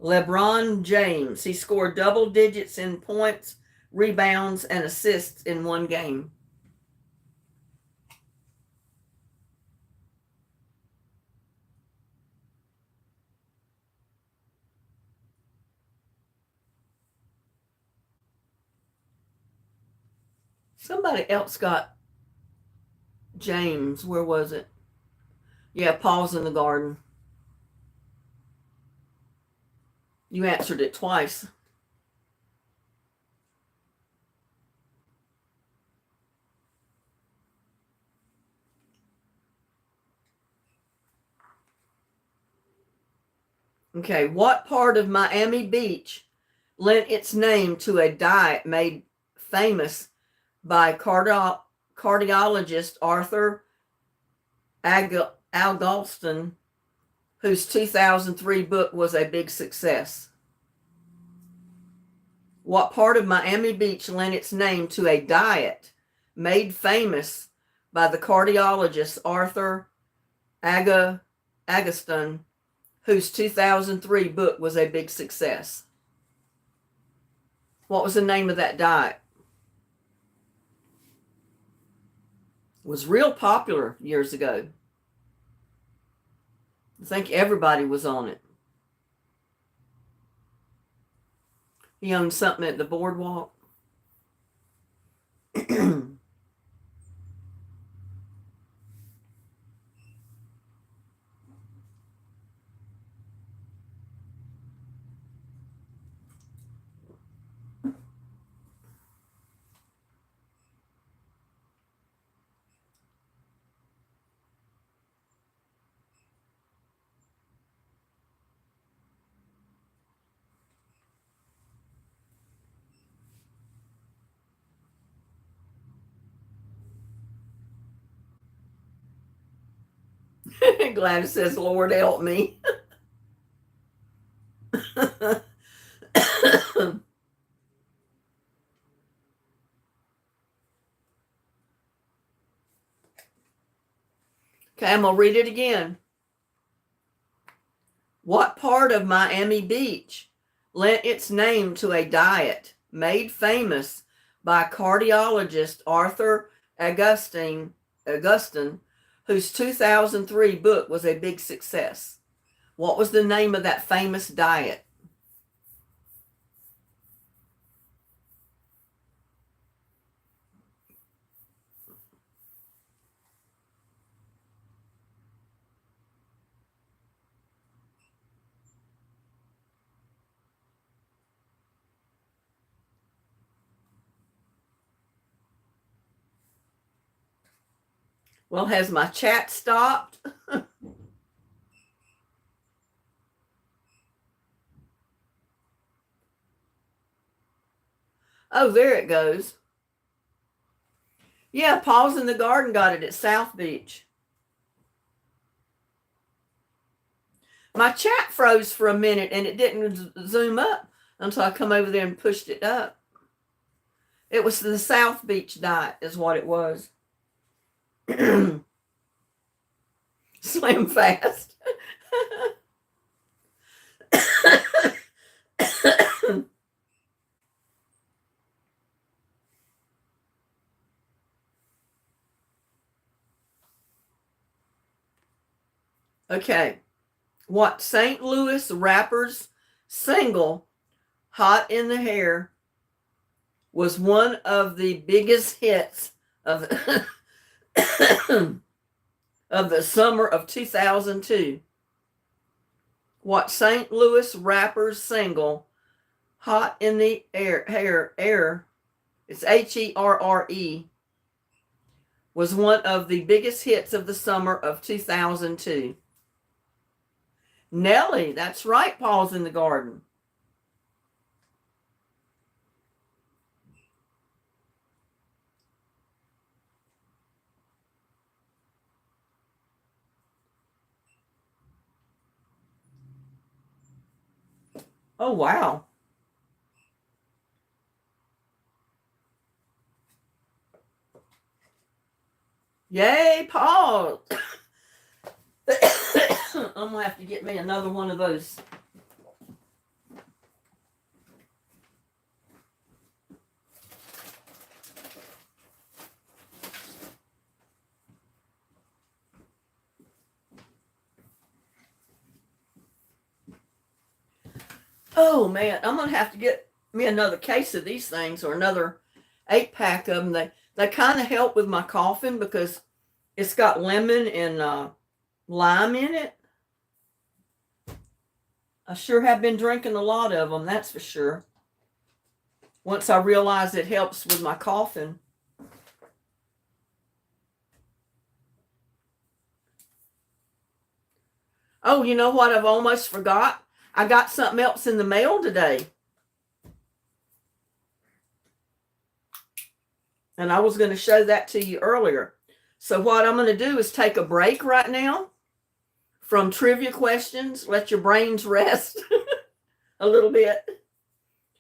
LeBron James. He scored double digits in points, rebounds, and assists in one game. Somebody else got James. Where was it? Yeah, Paul's in the garden. You answered it twice. Okay, what part of Miami Beach lent its name to a diet made famous by cardiologist Arthur Algalston, whose 2003 book was a big success? What part of Miami Beach lent its name to a diet made famous by the cardiologist Arthur Agustin, whose 2003 book was a big success? What was the name of that diet? It was real popular years ago. I think everybody was on it. He owned something at the boardwalk. Gladys says, Lord help me. Okay, I'm going to read it again. What part of Miami Beach lent its name to a diet made famous by cardiologist Arthur Augustine, whose 2003 book was a big success? What was the name of that famous diet? Well, has my chat stopped? Oh, there it goes. Yeah, Paul's in the Garden got it at South Beach. My chat froze for a minute and it didn't zoom up until I come over there and pushed it up. It was the South Beach diet is what it was. Slim fast. Okay. What St. Louis rapper's single, Hot in the Hair, was one of the biggest hits of of the summer of 2002? What St. Louis rapper's single, Hot in the Air, it's HERRE, was one of the biggest hits of the summer of 2002? Nelly, that's right, Paul's in the Garden. Oh, wow. Yay, pause. I'm going to have to get me another one of those. Oh, man. I'm going to have to get me another case of these things or another 8-pack of them. They kind of help with my coughing because it's got lemon and lime in it. I sure have been drinking a lot of them, that's for sure. Once I realized it helps with my coughing. Oh, you know what? I've almost forgot. I got something else in the mail today. And I was going to show that to you earlier. So what I'm going to do is take a break right now from trivia questions. Let your brains rest a little bit.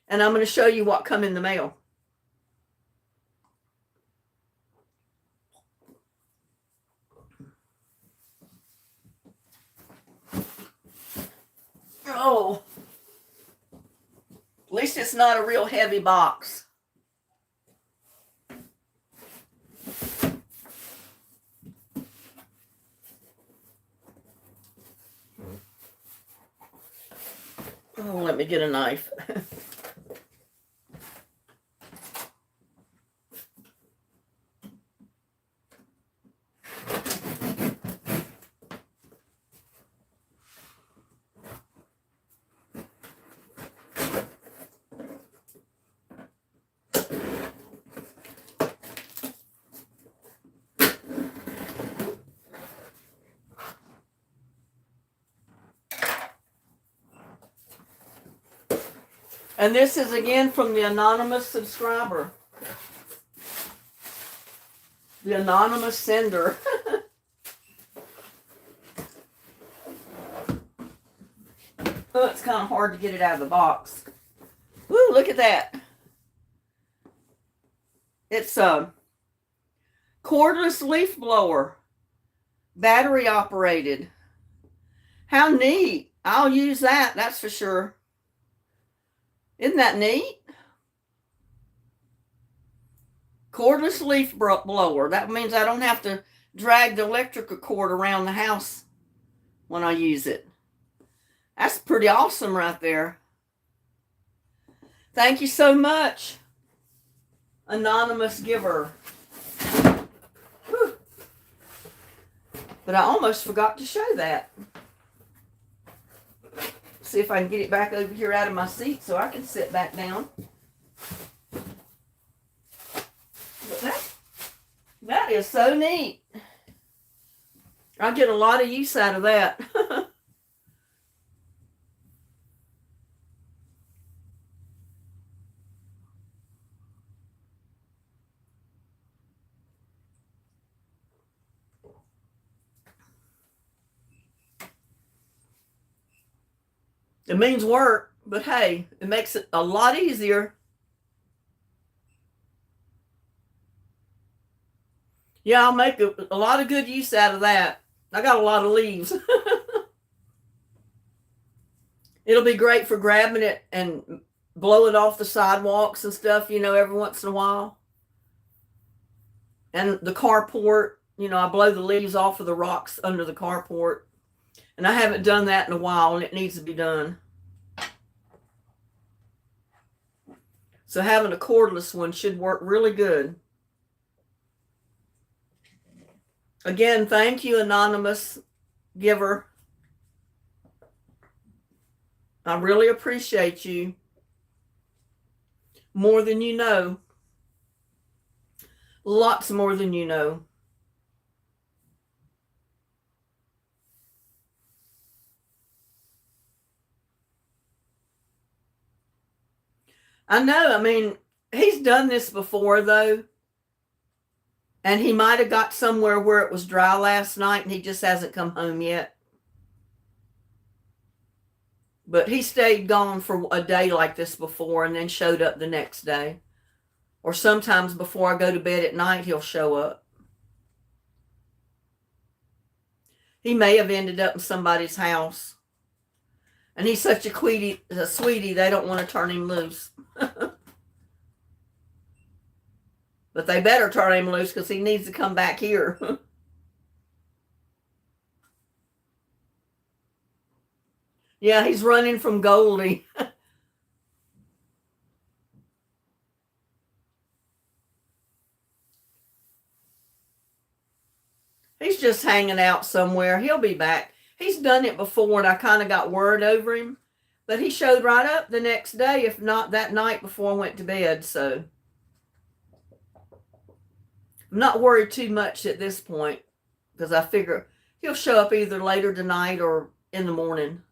And I'm going to show you what come in the mail. Oh, at least it's not a real heavy box. Oh, let me get a knife. And this is again from the anonymous subscriber. The anonymous sender. Oh, it's kind of hard to get it out of the box. Woo, look at that. It's a cordless leaf blower. Battery operated. How neat. I'll use that, that's for sure. Isn't that neat? Cordless leaf blower. That means I don't have to drag the electrical cord around the house when I use it. That's pretty awesome right there. Thank you so much, anonymous giver. Whew. But I almost forgot to show that. See if I can get it back over here out of my seat so I can sit back down. But that is so neat. I get a lot of use out of that. It means work, but hey, it makes it a lot easier. Yeah, I'll make a lot of good use out of that. I got a lot of leaves. It'll be great for grabbing it and blowing off the sidewalks and stuff, you know, every once in a while. And the carport, you know, I blow the leaves off of the rocks under the carport. And I haven't done that in a while, and it needs to be done. So having a cordless one should work really good. Again, thank you, anonymous giver. I really appreciate you. More than you know. Lots more than you know. I know, I mean, he's done this before, though. And he might have got somewhere where it was dry last night and he just hasn't come home yet. But he stayed gone for a day like this before and then showed up the next day. Or sometimes before I go to bed at night, he'll show up. He may have ended up in somebody's house. And he's such a sweetie, they don't want to turn him loose. But they better turn him loose because he needs to come back here. Yeah, he's running from Goldie. He's just hanging out somewhere. He'll be back. He's done it before, and I kind of got word over him. But he showed right up the next day, if not that night before I went to bed. So I'm not worried too much at this point because I figure he'll show up either later tonight or in the morning.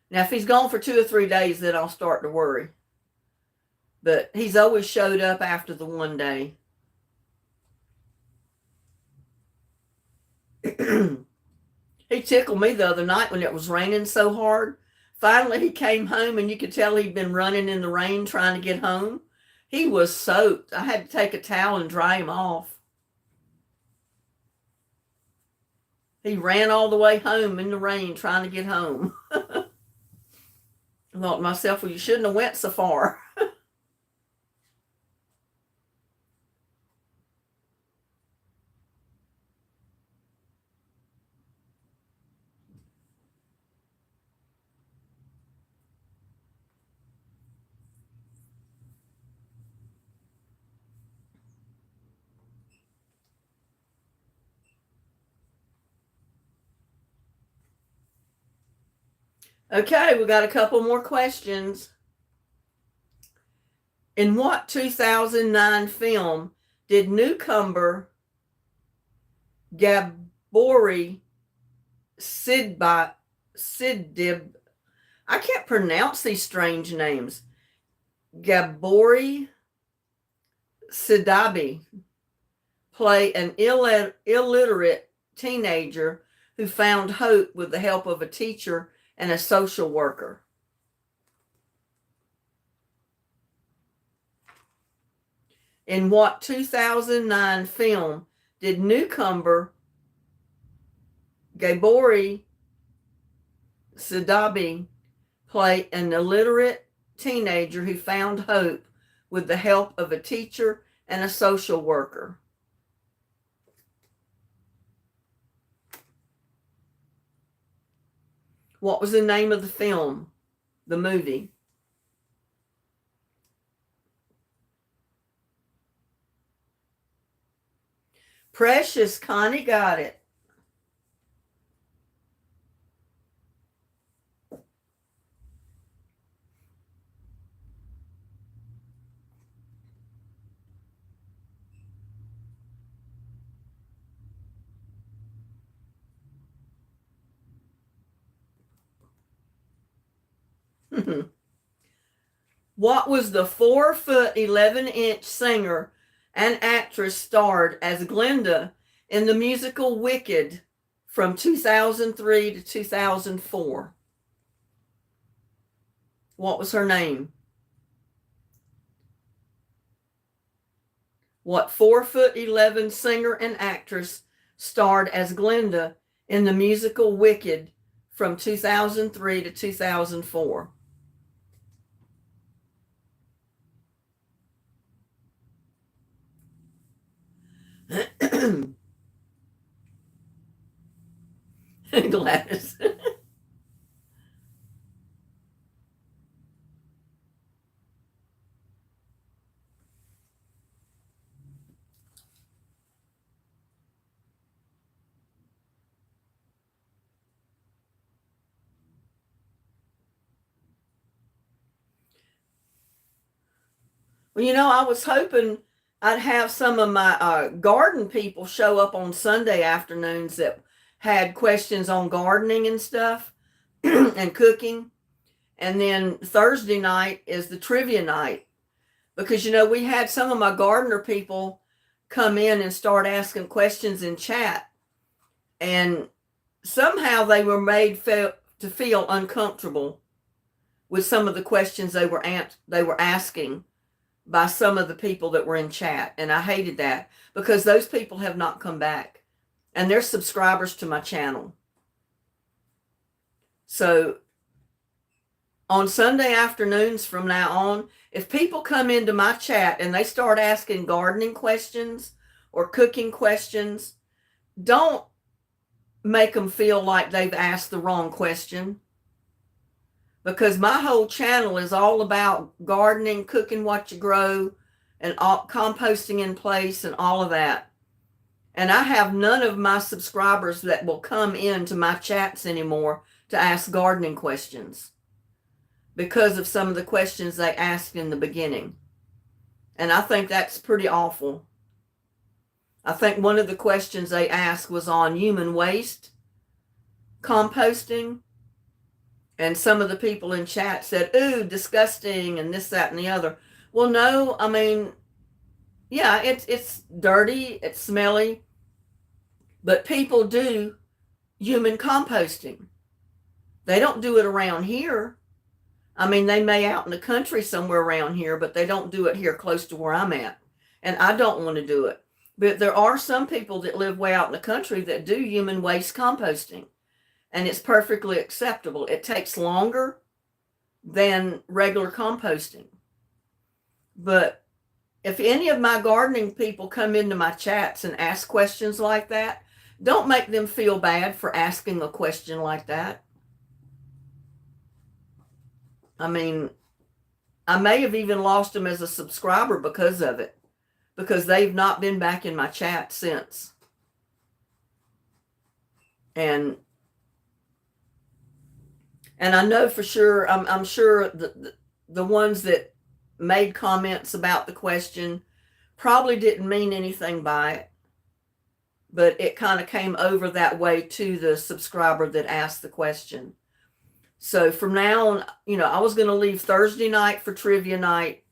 Now, if he's gone for 2 or 3 days, then I'll start to worry. But he's always showed up after the one day. He tickled me the other night when it was raining so hard. Finally, he came home, and you could tell he'd been running in the rain trying to get home. He was soaked. I had to take a towel and dry him off. He ran all the way home in the rain trying to get home. I thought to myself, well, you shouldn't have went so far. Okay, we got a couple more questions. In what 2009 film did newcomer Gabori Sidib, I can't pronounce these strange names, Gabori Sidabi, play an illiterate teenager who found hope with the help of a teacher and a social worker? In what 2009 film did newcomer Gabori Sidabi play an illiterate teenager who found hope with the help of a teacher and a social worker? What was the name of the film, the movie? Precious, Connie got it. What was the 4-foot 11-inch singer and actress starred as Glinda in the musical Wicked from 2003 to 2004? What was her name? What 4-foot 11 singer and actress starred as Glinda in the musical Wicked from 2003 to 2004? Gladys. Well, I was hoping I'd have some of my garden people show up on Sunday afternoons that had questions on gardening and stuff and cooking. And then Thursday night is the trivia night because, we had some of my gardener people come in and start asking questions in chat. And somehow they were made to feel uncomfortable with some of the questions they were asking by some of the people that were in chat. And I hated that because those people have not come back and they're subscribers to my channel. So on Sunday afternoons from now on, if people come into my chat and they start asking gardening questions or cooking questions, don't make them feel like they've asked the wrong question, because my whole channel is all about gardening, cooking what you grow, and composting in place and all of that. And I have none of my subscribers that will come into my chats anymore to ask gardening questions because of some of the questions they asked in the beginning. And I think that's pretty awful. I think one of the questions they asked was on human waste, composting, and some of the people in chat said, ooh, disgusting, and this, that, and the other. Well, no, I mean, yeah, it's dirty, it's smelly, but people do human composting. They don't do it around here. I mean, they may out in the country somewhere around here, but they don't do it here close to where I'm at. And I don't want to do it. But there are some people that live way out in the country that do human waste composting. And it's perfectly acceptable. It takes longer than regular composting. But if any of my gardening people come into my chats and ask questions like that, don't make them feel bad for asking a question like that. I mean, I may have even lost them as a subscriber because of it, because they've not been back in my chat since. And I know for sure, I'm sure the ones that made comments about the question probably didn't mean anything by it, but it kind of came over that way to the subscriber that asked the question. So from now on, I was going to leave Thursday night for trivia night.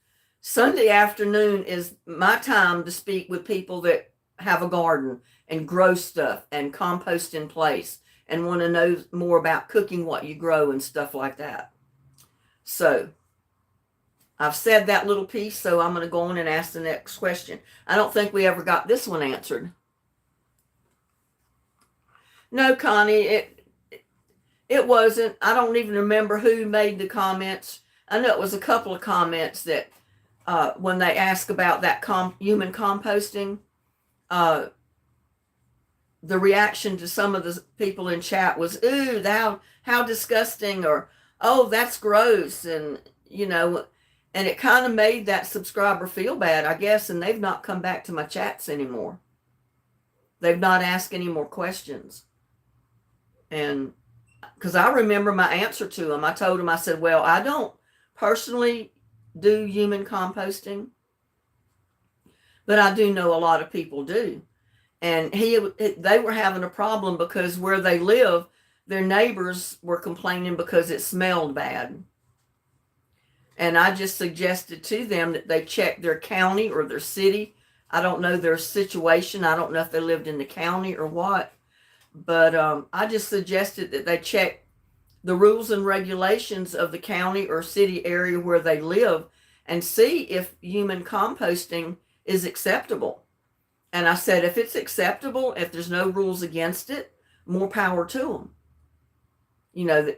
Sunday afternoon is my time to speak with people that have a garden and grow stuff and compost in place and want to know more about cooking what you grow and stuff like that. So I've said that little piece, so I'm going to go on and ask the next question. I don't think we ever got this one answered. No, Connie, it wasn't. I don't even remember who made the comments. I know it was a couple of comments that when they ask about that human composting, the reaction to some of the people in chat was, ooh, how disgusting, or, oh, that's gross. And, and it kind of made that subscriber feel bad, I guess. And they've not come back to my chats anymore. They've not asked any more questions. And because I remember my answer to them, I told him, I said, well, I don't personally do human composting, but I do know a lot of people do. And they were having a problem because where they live, their neighbors were complaining because it smelled bad. And I just suggested to them that they check their county or their city. I don't know their situation. I don't know if they lived in the county or what. But I just suggested that they check the rules and regulations of the county or city area where they live and see if human composting is acceptable. And I said, if it's acceptable, if there's no rules against it, more power to them. The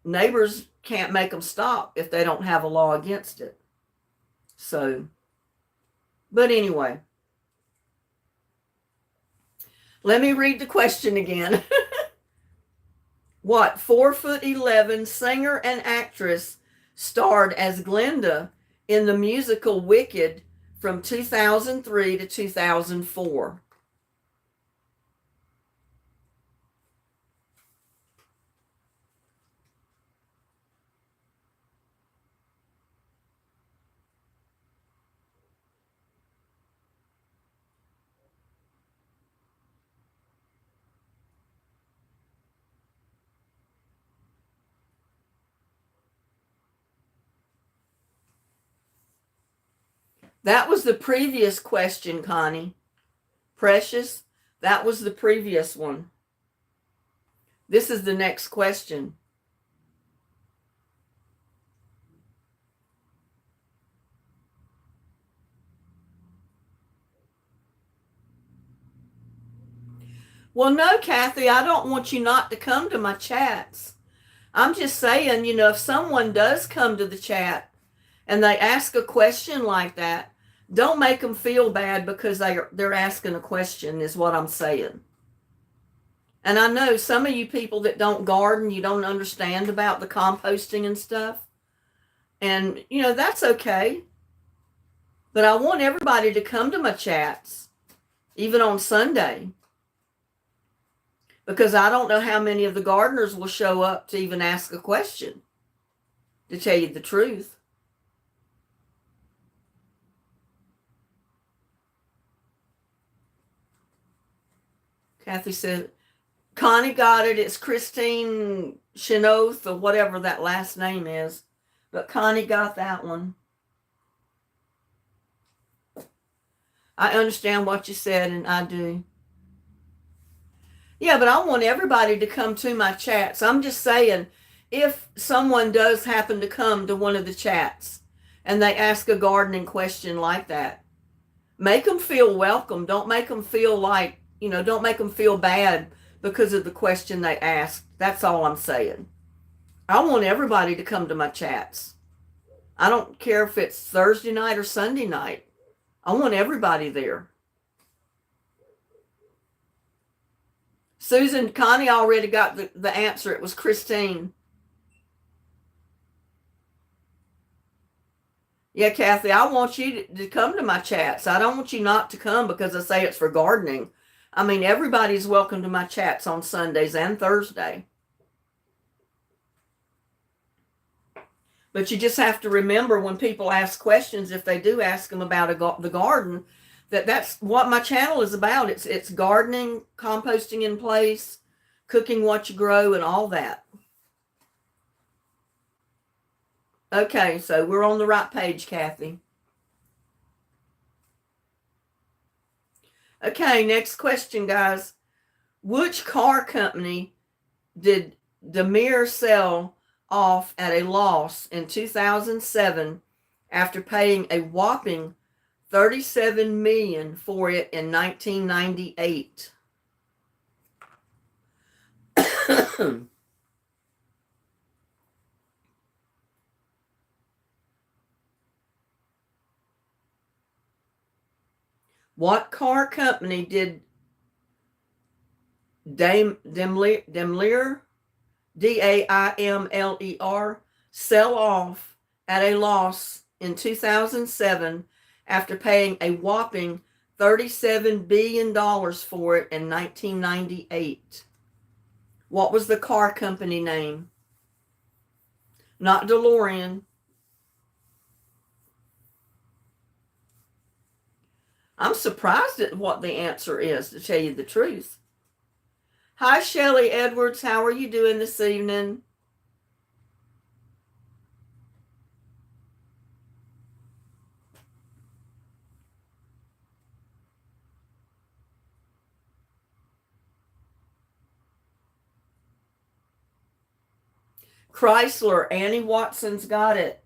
neighbors can't make them stop if they don't have a law against it. So, but anyway, let me read the question again. What 4'11" singer and actress starred as Glinda in the musical Wicked from 2003 to 2004? That was the previous question, Connie. Precious, that was the previous one. This is the next question. Well, no, Kathy, I don't want you not to come to my chats. I'm just saying, if someone does come to the chat and they ask a question like that, don't make them feel bad because they're asking a question, is what I'm saying. And I know some of you people that don't garden, you don't understand about the composting and stuff. And, that's okay. But I want everybody to come to my chats, even on Sunday, because I don't know how many of the gardeners will show up to even ask a question, to tell you the truth. Kathy said, Connie got it. It's Christine Chenoth or whatever that last name is. But Connie got that one. I understand what you said, and I do. Yeah, but I want everybody to come to my chats. I'm just saying, if someone does happen to come to one of the chats and they ask a gardening question like that, make them feel welcome. Don't make them feel like, don't make them feel bad because of the question they asked. That's all I'm saying. I want everybody to come to my chats. I don't care if it's Thursday night or Sunday night. I want everybody there. Susan, Connie already got the answer. It was Christine. Yeah, Kathy, I want you to come to my chats. I don't want you not to come because I say it's for gardening. I mean, everybody's welcome to my chats on Sundays and Thursday. But you just have to remember when people ask questions, if they do ask them about the garden, that's what my channel is about. It's gardening, composting in place, cooking what you grow, and all that. Okay, so we're on the right page, Kathy. Okay, next question, guys. Which car company did Demir sell off at a loss in 2007 after paying a whopping $37 million for it in 1998? What car company did Daimler, Daimler, sell off at a loss in 2007 after paying a whopping $37 billion for it in 1998? What was the car company name? Not DeLorean. I'm surprised at what the answer is, to tell you the truth. Hi, Shelley Edwards. How are you doing this evening? Chrysler. Annie Watson's got it.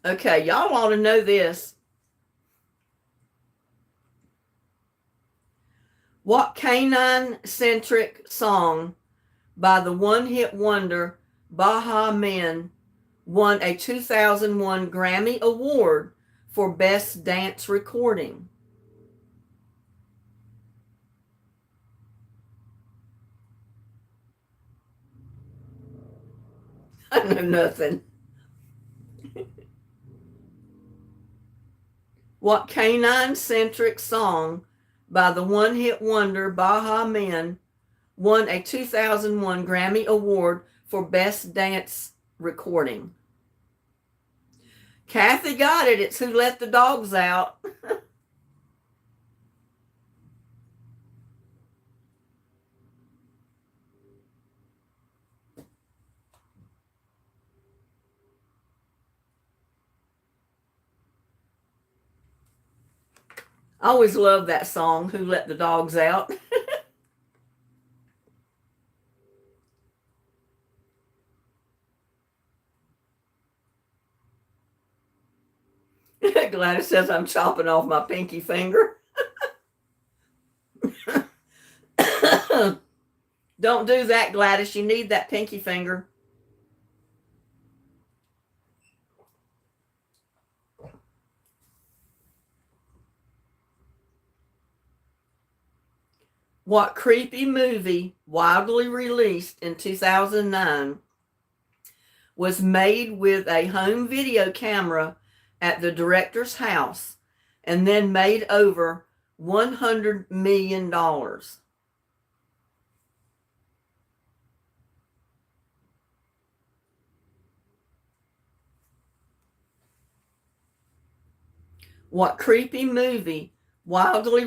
Okay, y'all ought to know this. What canine-centric song by the one-hit wonder Baha Men won a 2001 Grammy Award for Best Dance Recording? I know nothing. What canine-centric song by the one-hit wonder Baha Men won a 2001 Grammy Award for Best Dance Recording? Kathy got it. It's Who Let the Dogs Out. I always love that song, Who Let the Dogs Out? Gladys says I'm chopping off my pinky finger. Don't do that, Gladys. You need that pinky finger. What creepy movie, widely released in 2009, was made with a home video camera at the director's house and then made over $100 million? What creepy movie, widely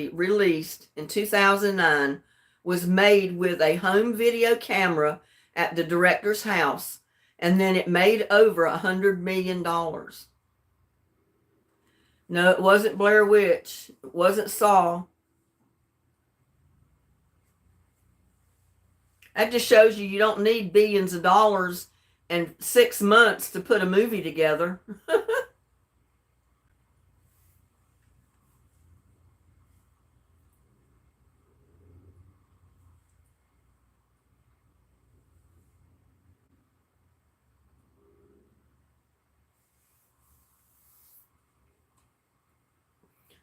released in 2009, was made with a home video camera at the director's house and then it made over $100 million? No, it wasn't Blair Witch. It wasn't Saw. That just shows you don't need billions of dollars and 6 months to put a movie together.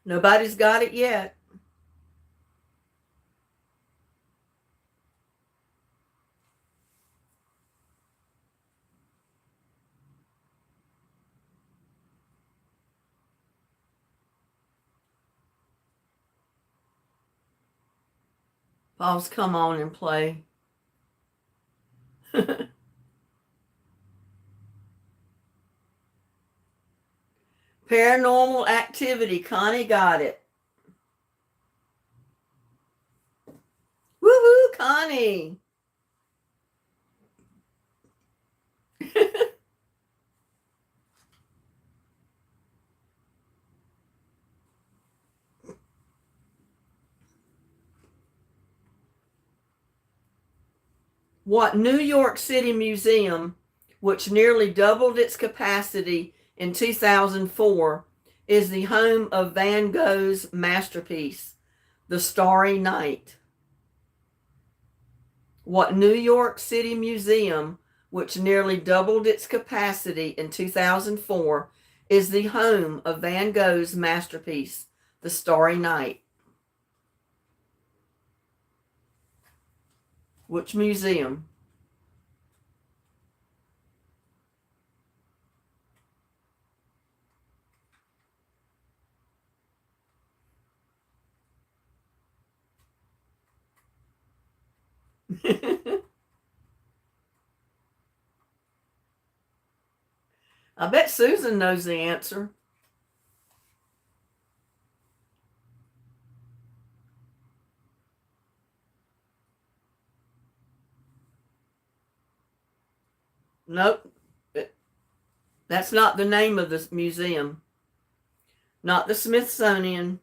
Nobody's got it yet. Paul's come on and play. Paranormal Activity. Connie got it. Woohoo, Connie. What New York City museum, which nearly doubled its capacity in 2004, is the home of Van Gogh's masterpiece, The Starry Night? What New York City museum, which nearly doubled its capacity in 2004, is the home of Van Gogh's masterpiece, The Starry Night? Which museum? I bet Susan knows the answer. Nope. That's not the name of this museum. Not the Smithsonian.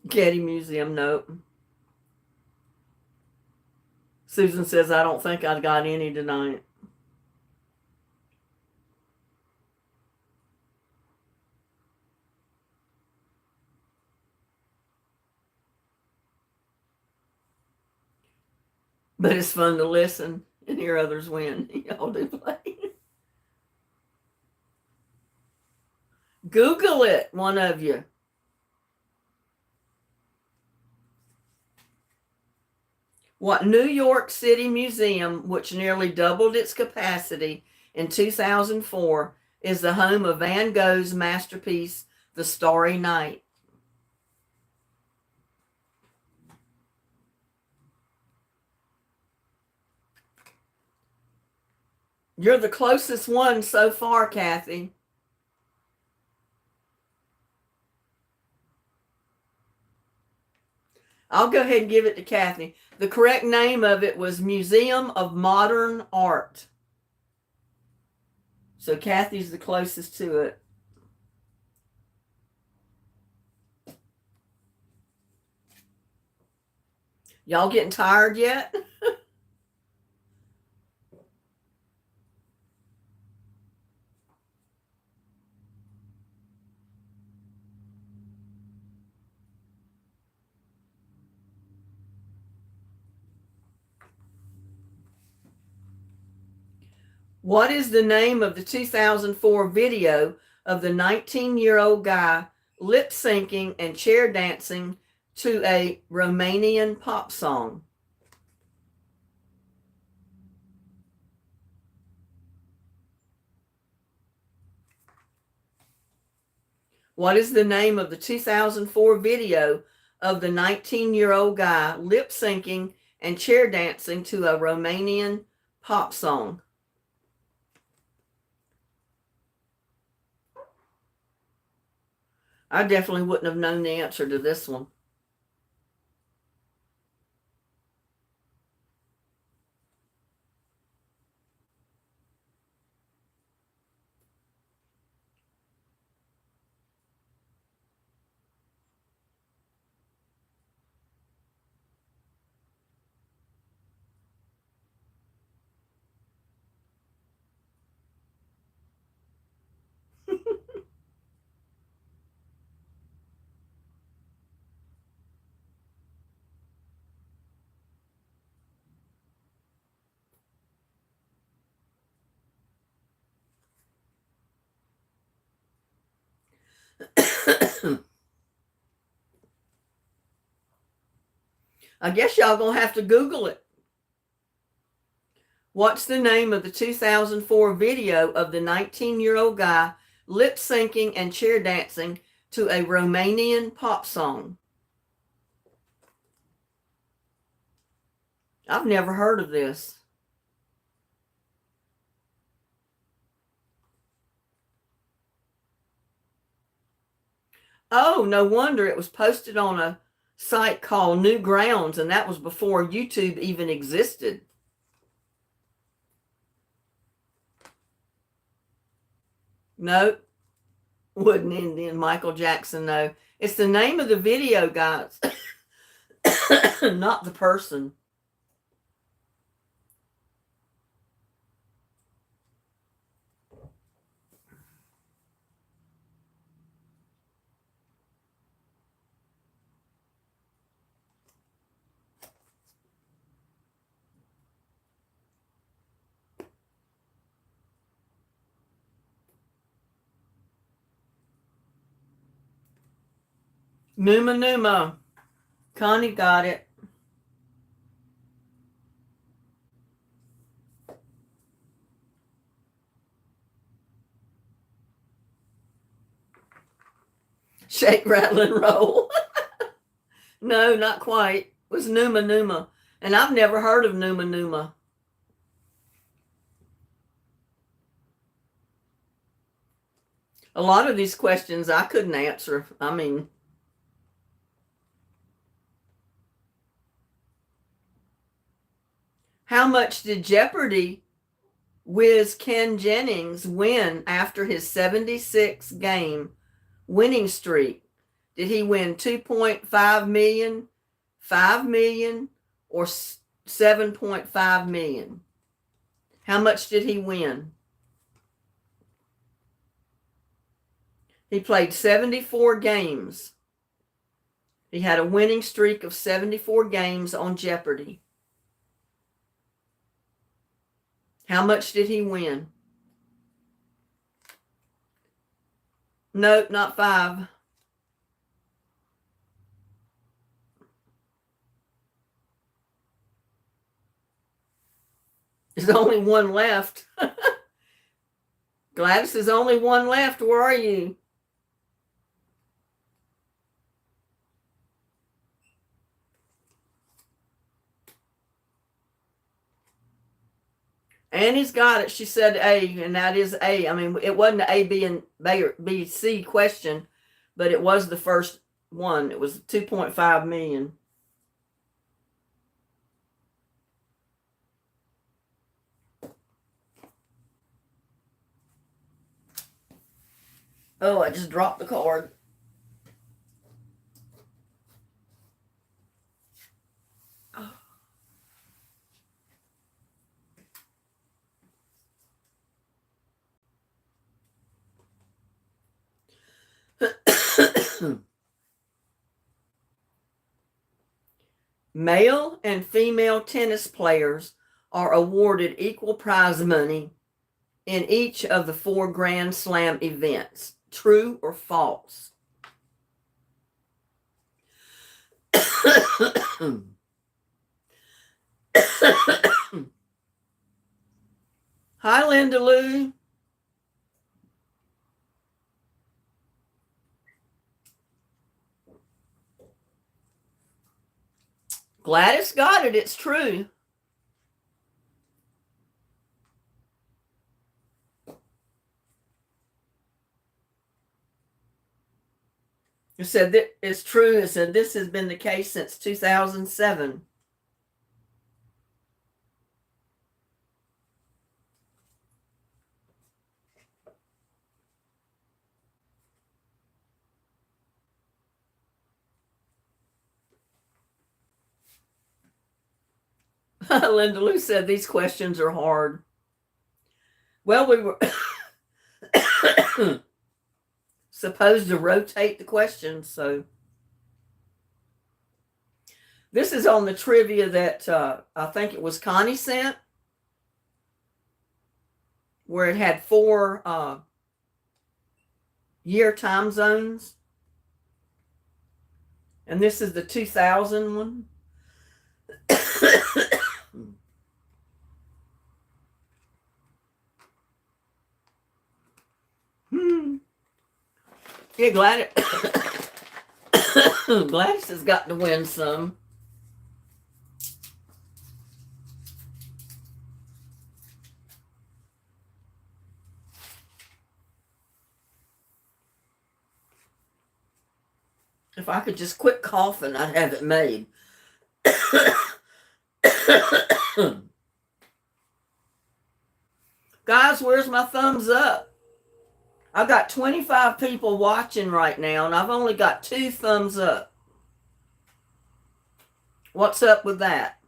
Getty Museum, nope. Susan says, I don't think I got any tonight. But it's fun to listen and hear others win. Y'all do play. Google it, one of you. What New York City museum, which nearly doubled its capacity in 2004, is the home of Van Gogh's masterpiece, The Starry Night? You're the closest one so far, Kathy. I'll go ahead and give it to Kathy. The correct name of it was Museum of Modern Art. So Kathy's the closest to it. Y'all getting tired yet? What is the name of the 2004 video of the 19-year-old guy lip syncing and chair dancing to a Romanian pop song? What is the name of the 2004 video of the 19-year-old guy lip syncing and chair dancing to a Romanian pop song? I definitely wouldn't have known the answer to this one. I guess y'all gonna have to Google it. What's the name of the 2004 video of the 19-year-old guy lip syncing and chair dancing to a Romanian pop song? I've never heard of this. Oh, no wonder it was posted on a site called Newgrounds, and that was before YouTube even existed. Nope, wouldn't Indian Michael Jackson, no. It's the name of the video, guys, not the person. Numa Numa. Connie got it. Shake, rattle, and roll. No, not quite. It was Numa Numa. And I've never heard of Numa Numa. A lot of these questions I couldn't answer. I mean, how much did Jeopardy whiz Ken Jennings win after his 76 game winning streak? Did he win 2.5 million, 5 million, or 7.5 million? How much did he win? He played 74 games. He had a winning streak of 74 games on Jeopardy. How much did he win? Nope, not 5. There's only one left. Gladys, there's only one left. Where are you? Annie's got it. She said A, and that is A. I mean, it wasn't an A, B, and B, C question, but it was the first one. It was 2.5 million. Oh, I just dropped the card. Male and female tennis players are awarded equal prize money in each of the 4 Grand Slam events. True or false? Hi, Linda Lou. Gladys got it. It's true. It said that it's true. It said this has been the case since 2007. Linda Lou said these questions are hard. Well, we were supposed to rotate the questions, so this is on the trivia that I think it was Connie sent, where it had 4 year time zones, and this is the 2000 one. Yeah, Gladys. Gladys has got to win some. If I could just quit coughing, I'd have it made. Guys, where's my thumbs up? I've got 25 people watching right now, and I've only got 2 thumbs up. What's up with that?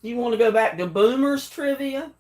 You want to go back to Boomer's trivia?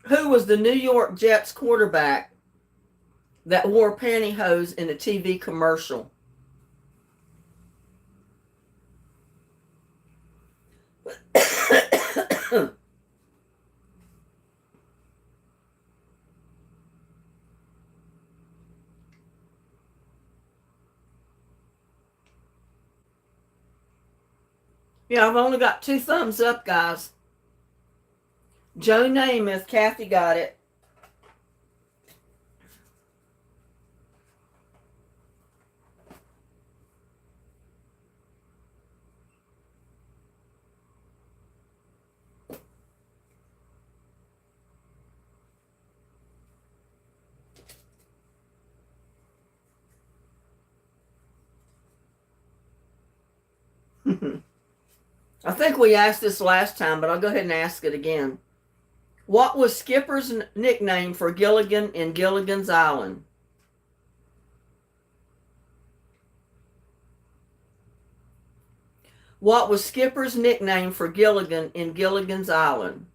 Who was the New York Jets quarterback that wore pantyhose in a TV commercial? Yeah, I've only got 2 thumbs up, guys. Joe Namath, Kathy got it. I think we asked this last time, but I'll go ahead and ask it again. What was Skipper's nickname for Gilligan in Gilligan's Island? What was Skipper's nickname for Gilligan in Gilligan's Island?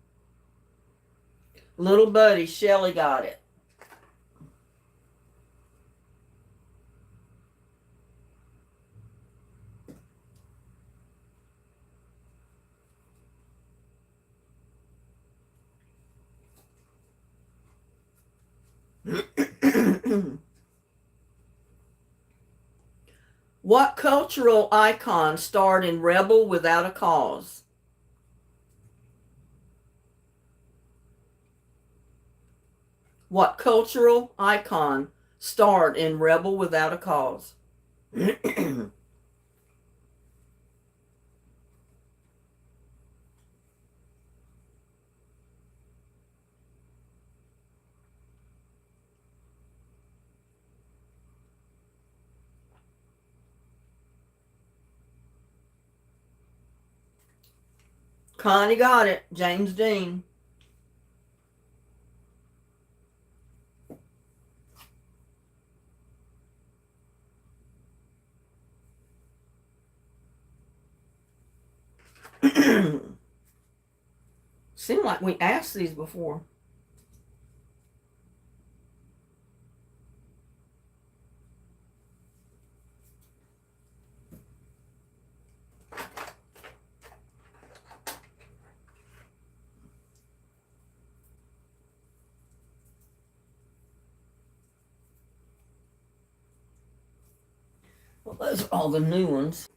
Little buddy, Shelley got it. What cultural icon starred in Rebel Without a Cause? What cultural icon starred in Rebel Without a Cause? Connie got it. James Dean. Seemed like we asked these before. Well, those are all the new ones.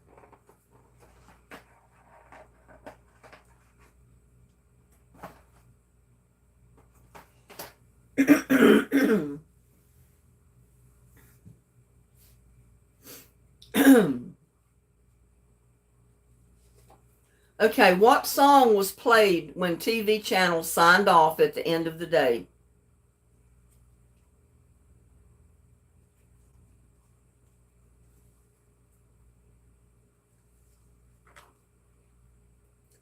Okay, what song was played when TV channels signed off at the end of the day?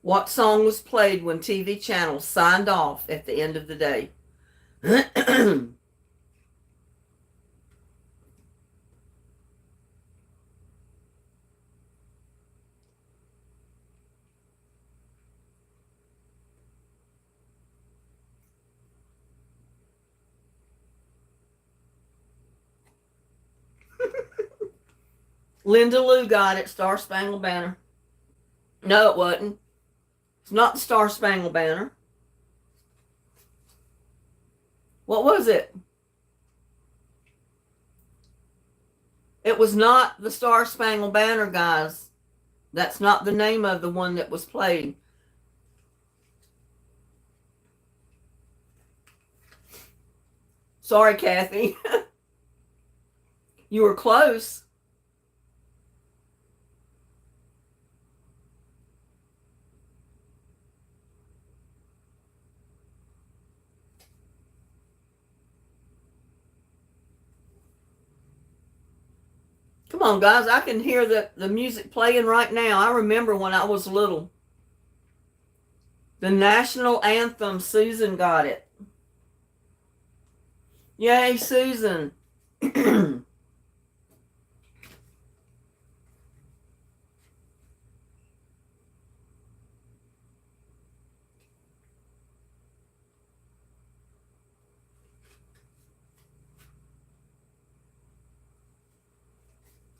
What song was played when TV channels signed off at the end of the day? Linda Lou got it. Star Spangled Banner. No, it wasn't. It's not the Star Spangled Banner. What was it? It was not the Star Spangled Banner, guys. That's not the name of the one that was played. Sorry, Kathy. You were close. Come on, guys. I can hear the music playing right now. I remember when I was little. The national anthem. Susan got it. Yay, Susan.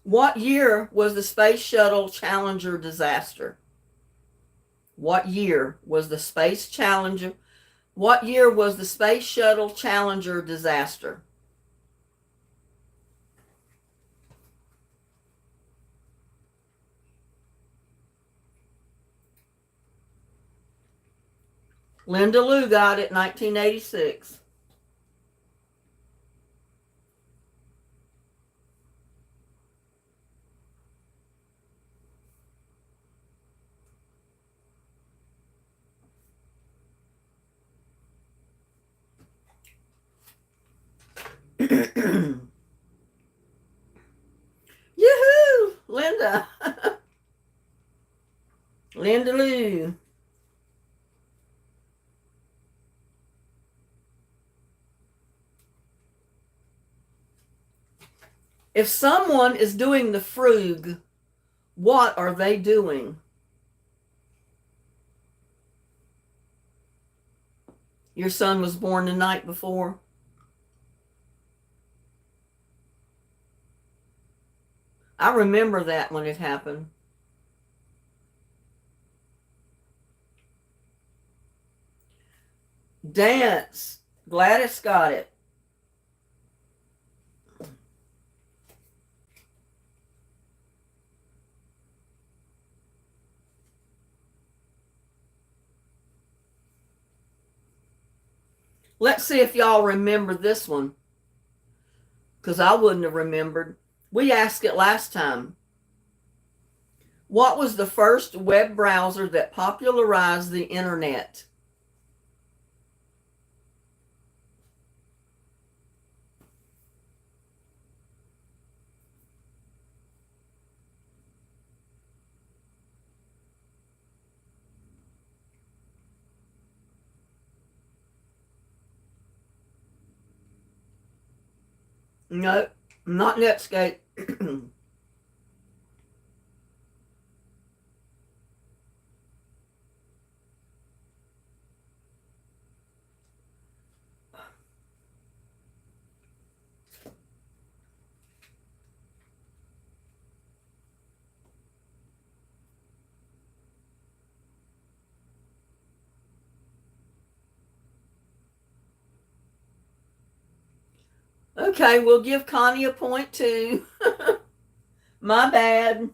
What year was the Space Shuttle Challenger disaster? What year was the Space Challenger? What year was the Space Shuttle Challenger disaster? Linda Lou got it, 1986. Yoo-hoo, Linda. Toodaloo. If someone is doing the frug, what are they doing? Your son was born the night before. I remember that when it happened. Dance. Gladys got it. Let's see if y'all remember this one, because I wouldn't have remembered. We asked it last time. What was the first web browser that popularized the internet? No, not Netscape. Okay, we'll give Connie a point too. My bad.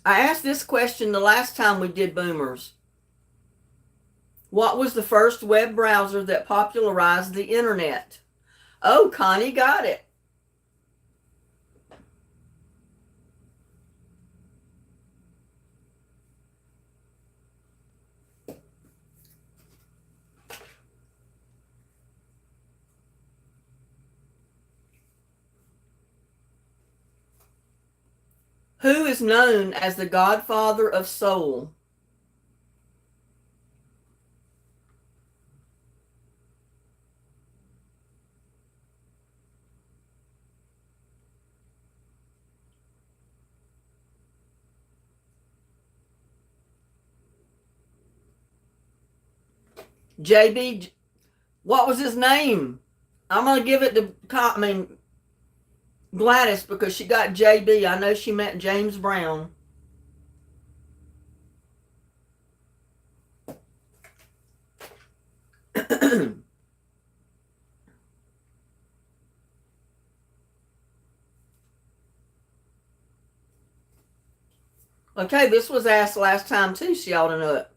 I asked this question the last time we did boomers. What was the first web browser that popularized the internet? Oh, Connie got it. Who is known as the godfather of soul? JB, what was his name? I'm going to give it to Gladys, because she got JB. I know she meant James Brown. Okay, this was asked last time too, so y'all to know it.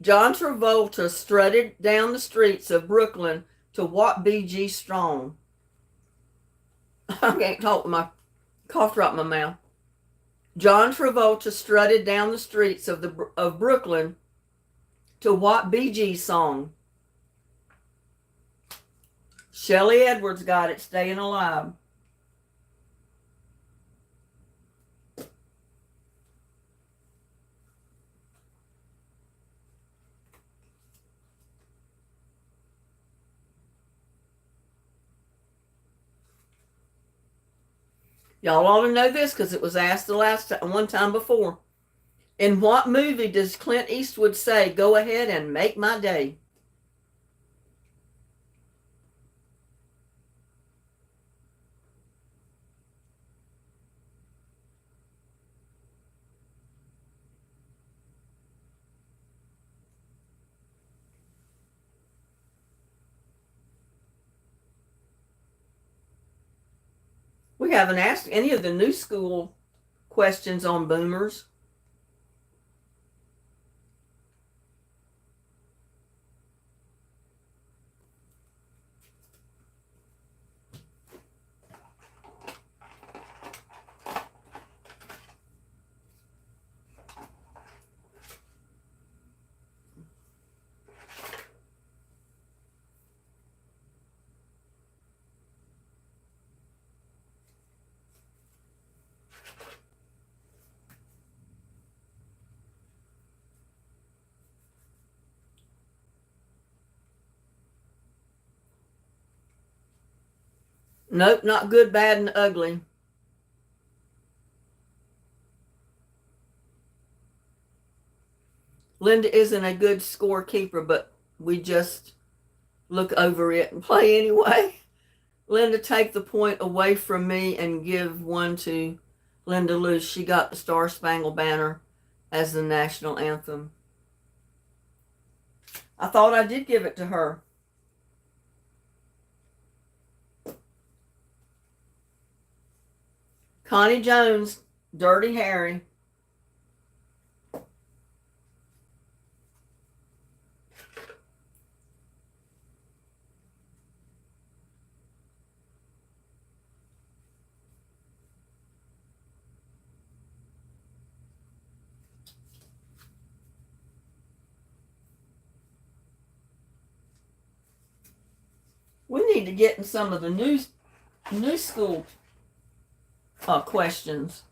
John Travolta strutted down the streets of Brooklyn to what BG song? I can't talk with my cough drop in my mouth. John Travolta strutted down the streets of Brooklyn to what BG song? Shelley Edwards got it, Staying Alive. Y'all ought to know this because it was asked one time before. In what movie does Clint Eastwood say, "Go ahead and make my day"? We haven't asked any of the new school questions on boomers. Nope, not good, bad, and ugly. Linda isn't a good scorekeeper, but we just look over it and play anyway. Linda, take the point away from me and give one to Linda Lou. She got the Star Spangled Banner as the national anthem. I thought I did give it to her. Connie Jones, Dirty Harry. We need to get in some of the new school questions.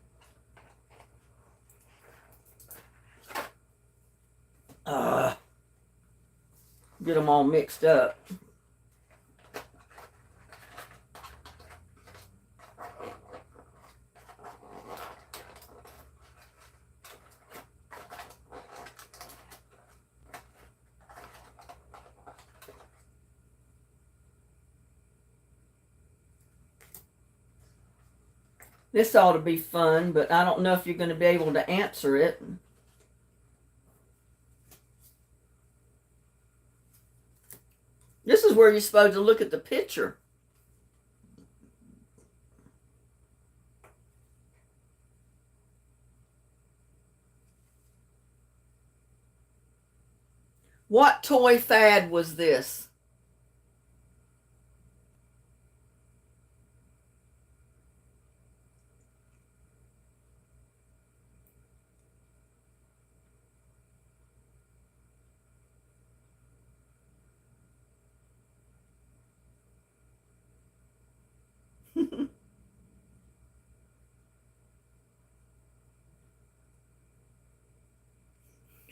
Get them all mixed up. This ought to be fun, but I don't know if you're going to be able to answer it. This is where you're supposed to look at the picture. What toy fad was this?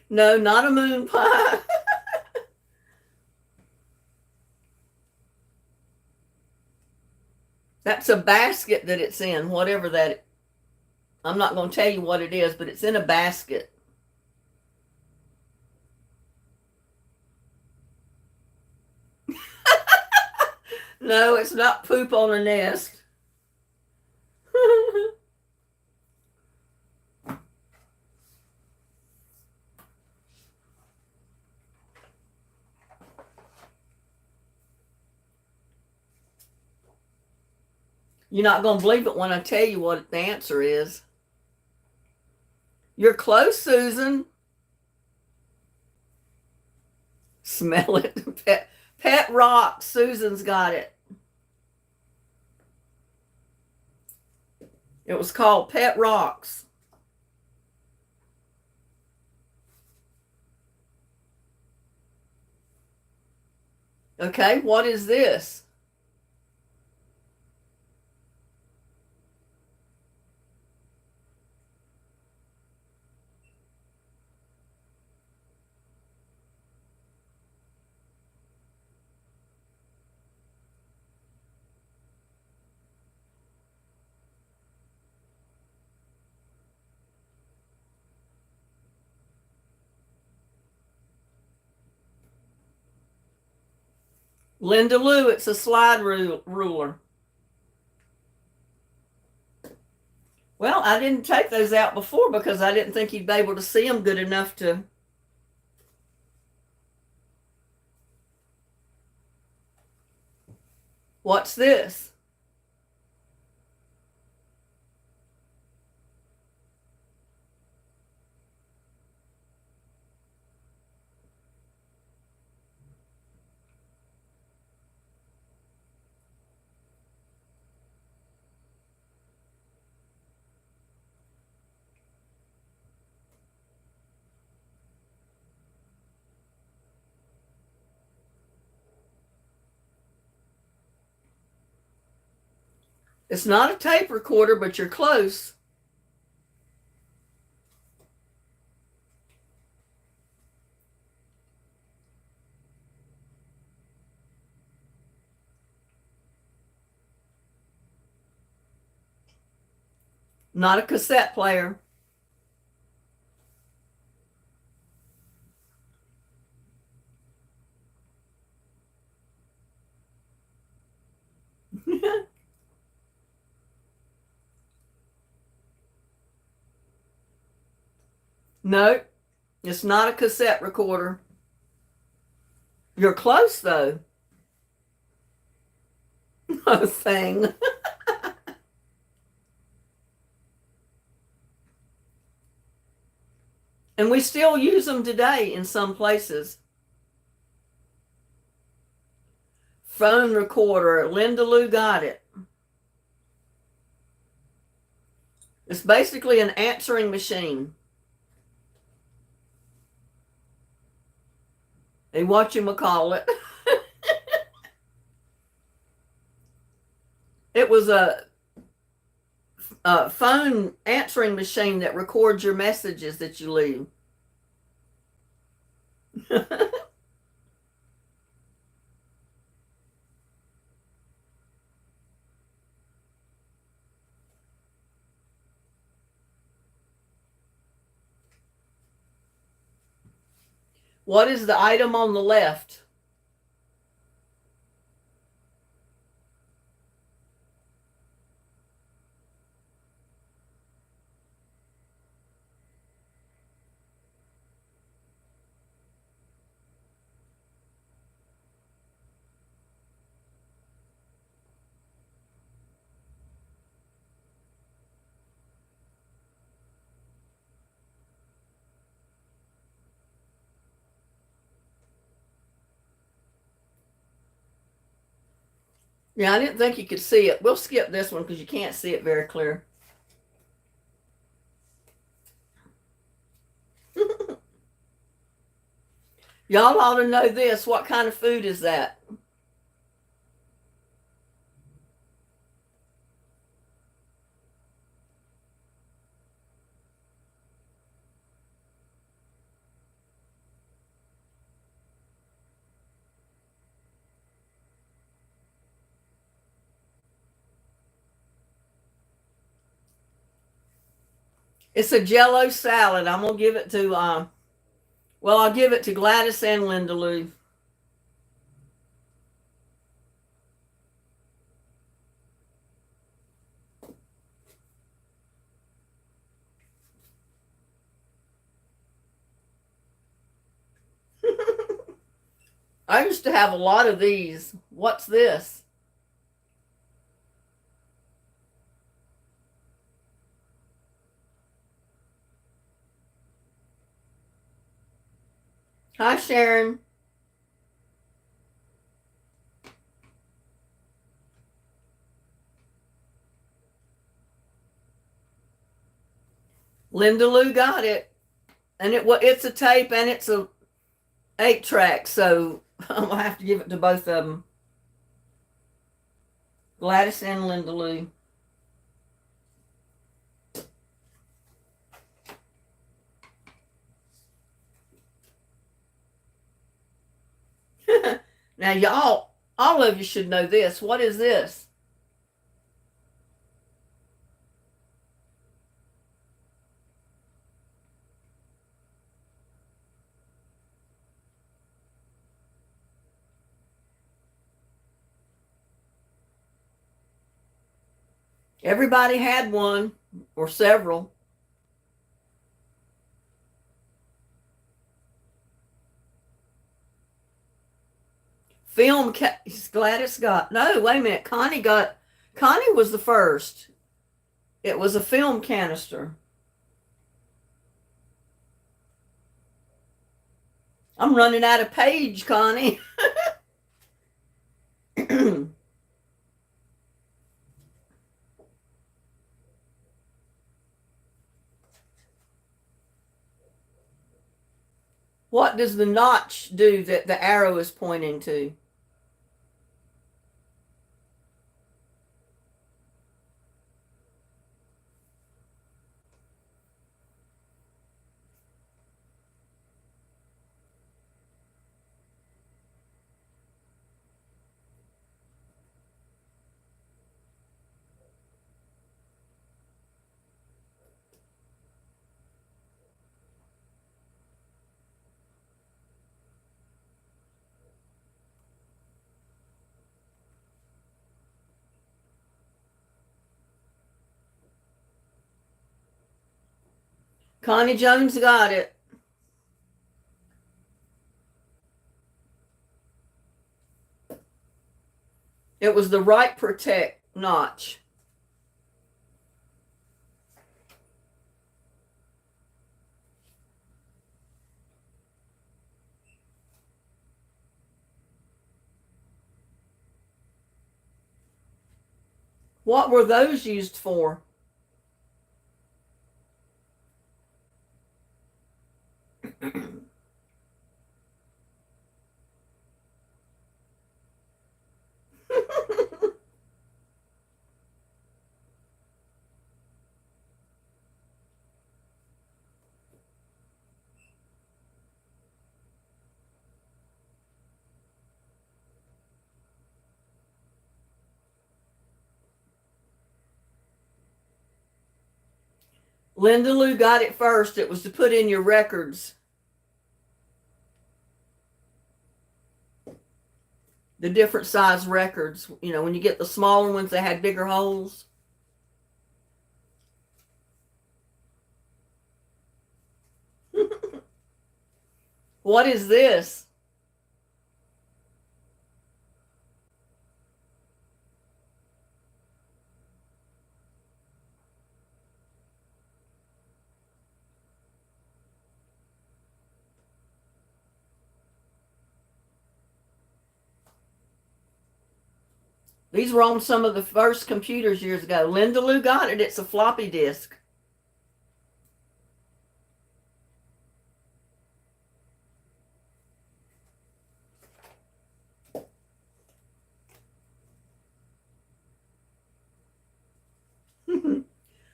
No, not a moon pie. That's a basket that it's in, whatever that. I'm not going to tell you what it is, but it's in a basket. No, it's not poop on a nest. You're not going to believe it when I tell you what the answer is. You're close, Susan. Smell it. Pet rock. Susan's got it. It was called Pet Rocks. Okay, what is this? Linda Lou, it's a slide ruler. Well, I didn't take those out before because I didn't think you'd be able to see them good enough to. What's this? It's not a tape recorder, but you're close. Not a cassette player. No, it's not a cassette recorder. You're close though. No thing. And we still use them today in some places. Phone recorder. Linda Lou got it. It's basically an answering machine. They whatchamacallit. It was a phone answering machine that records your messages that you leave. What is the item on the left? Yeah, I didn't think you could see it. We'll skip this one because you can't see it very clear. Y'all ought to know this. What kind of food is that? It's a Jello salad. I'm gonna give it to well, I'll give it to Gladys and Linda Lou. I used to have a lot of these. What's this? Hi, Sharon. Linda Lou got it. And it's a tape and it's a 8-track, so I'm gonna have to give it to both of them. Gladys and Linda Lou. Now y'all, all of you should know this. What is this? Everybody had one or several. Gladys got, no, wait a minute. Connie was the first. It was a film canister. I'm running out of page, Connie. What does the notch do that the arrow is pointing to? Connie Jones got it. It was the right protect notch. What were those used for? Linda Lou got it first. It was to put in your records. The different size records. You know, when you get the smaller ones, they had bigger holes. What is this? These were on some of the first computers years ago. Linda Lou got it. It's a floppy disk.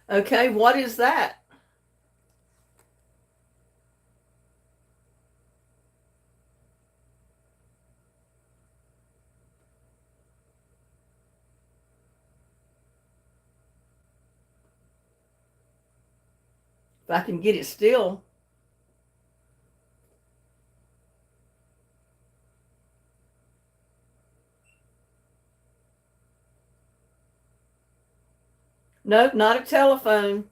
Okay, what is that? If I can get it still. Nope, not a telephone.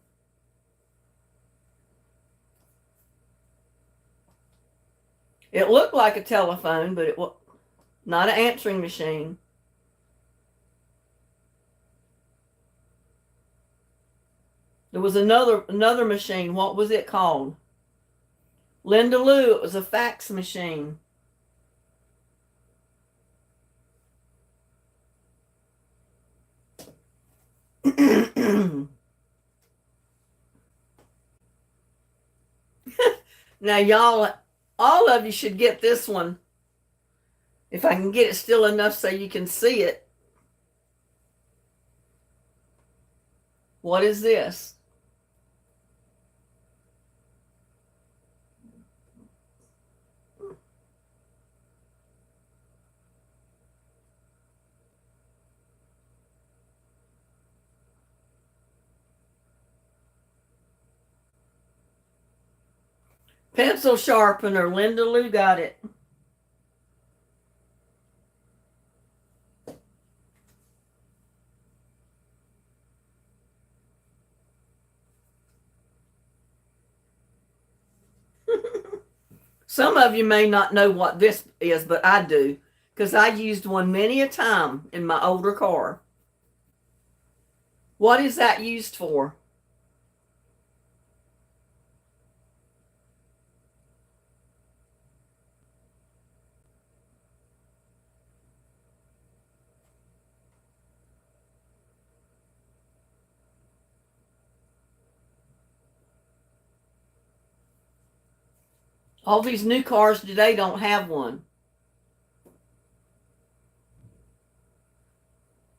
It looked like a telephone, but it was not an answering machine. There was another machine. What was it called? Linda Lou, it was a fax machine. Now, y'all, all of you should get this one. If I can get it still enough so you can see it. What is this? Pencil sharpener. Linda Lou got it. Some of you may not know what this is, but I do, because I used one many a time in my older car. What is that used for? All these new cars today don't have one.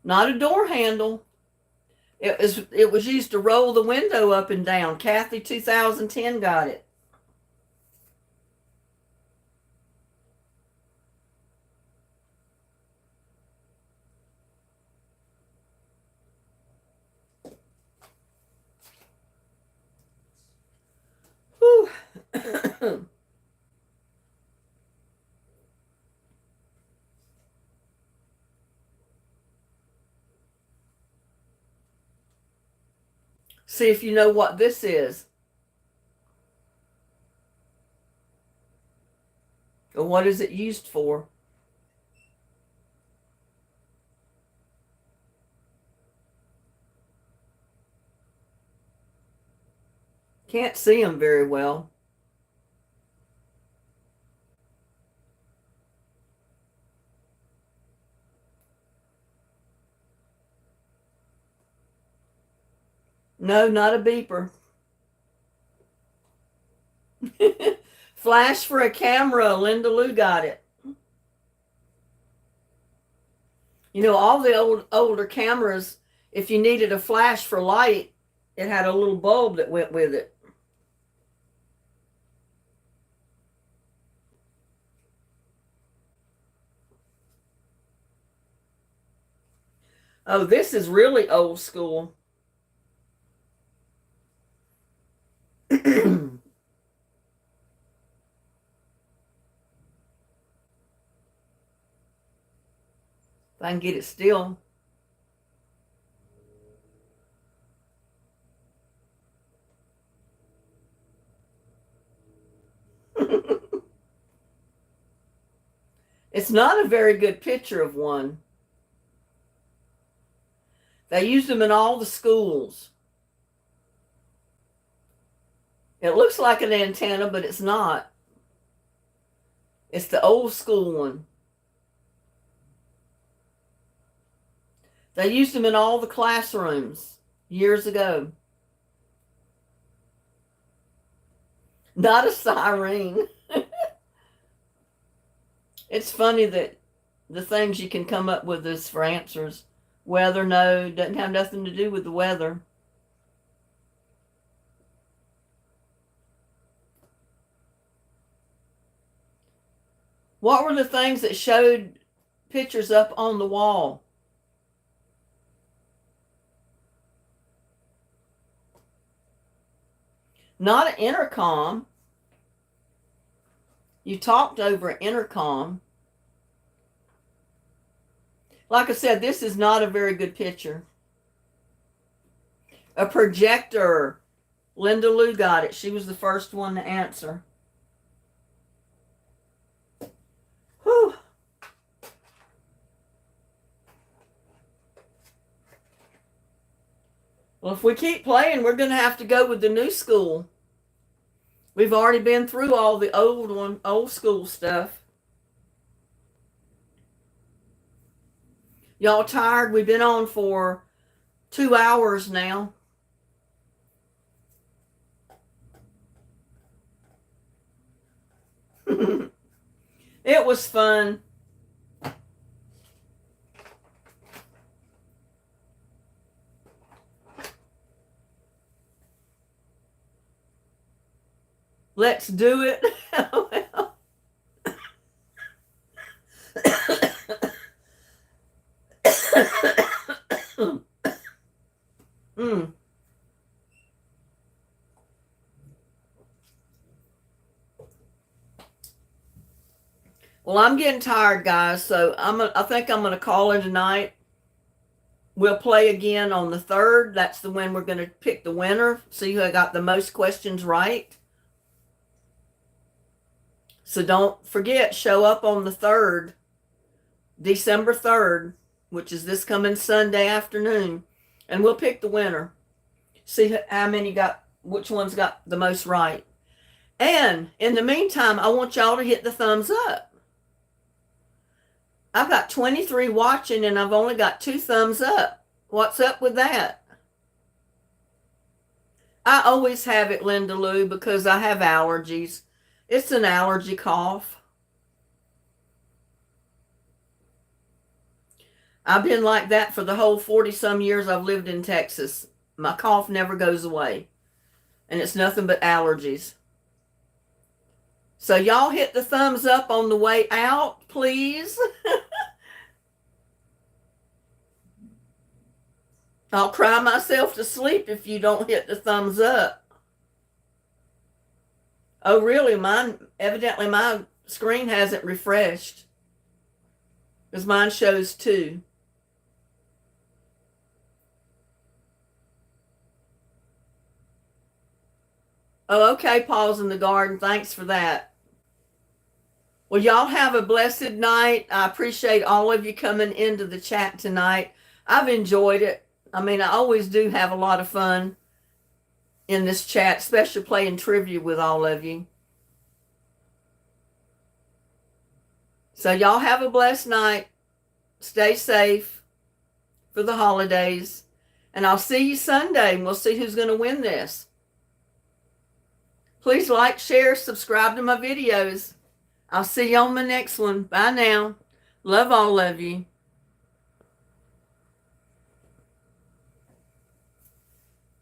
Not a door handle. It was used to roll the window up and down. Kathy 2010 got it. Whew. See if you know what this is. But what is it used for? Can't see them very well. No, not a beeper. Flash for a camera. Linda Lou got it. You know, all the older cameras, if you needed a flash for light, it had a little bulb that went with it. Oh, this is really old school. If I can get it still. It's not a very good picture of one. They used them in all the schools. It looks like an antenna, but it's not. It's the old school one. They used them in all the classrooms years ago. Not a siren. It's funny that the things you can come up with is for answers. Weather, no, doesn't have nothing to do with the weather. What were the things that showed pictures up on the wall? Not an intercom. You talked over an intercom. Like I said, this is not a very good picture. A projector. Linda Lou got it. She was the first one to answer. Whew. Well, if we keep playing, we're going to have to go with the new school. We've already been through all the old school stuff. Y'all tired? We've been on for 2 hours now. It was fun. Let's do it. mm. Well, I'm getting tired, guys, so I think I'm gonna call it a night. We'll play again on the 3rd. That's the one we're gonna pick the winner. See who got the most questions right. So don't forget, show up on the 3rd, December 3rd, which is this coming Sunday afternoon, and we'll pick the winner. See how many which one's got the most right. And in the meantime, I want y'all to hit the thumbs up. I've got 23 watching and I've only got 2 thumbs up. What's up with that? I always have it, Linda Lou, because I have allergies. It's an allergy cough. I've been like that for the whole 40-some years I've lived in Texas. My cough never goes away. And it's nothing but allergies. So y'all hit the thumbs up on the way out, please. I'll cry myself to sleep if you don't hit the thumbs up. Oh, really? Evidently my screen hasn't refreshed. Because mine shows 2. Oh, okay, Paws in the Garden. Thanks for that. Well, y'all have a blessed night. I appreciate all of you coming into the chat tonight. I've enjoyed it. I mean, I always do have a lot of fun in this chat, especially playing trivia with all of you. So y'all have a blessed night. Stay safe for the holidays. And I'll see you Sunday, and we'll see who's going to win this. Please like, share, subscribe to my videos. I'll see you on my next one. Bye now. Love all of you.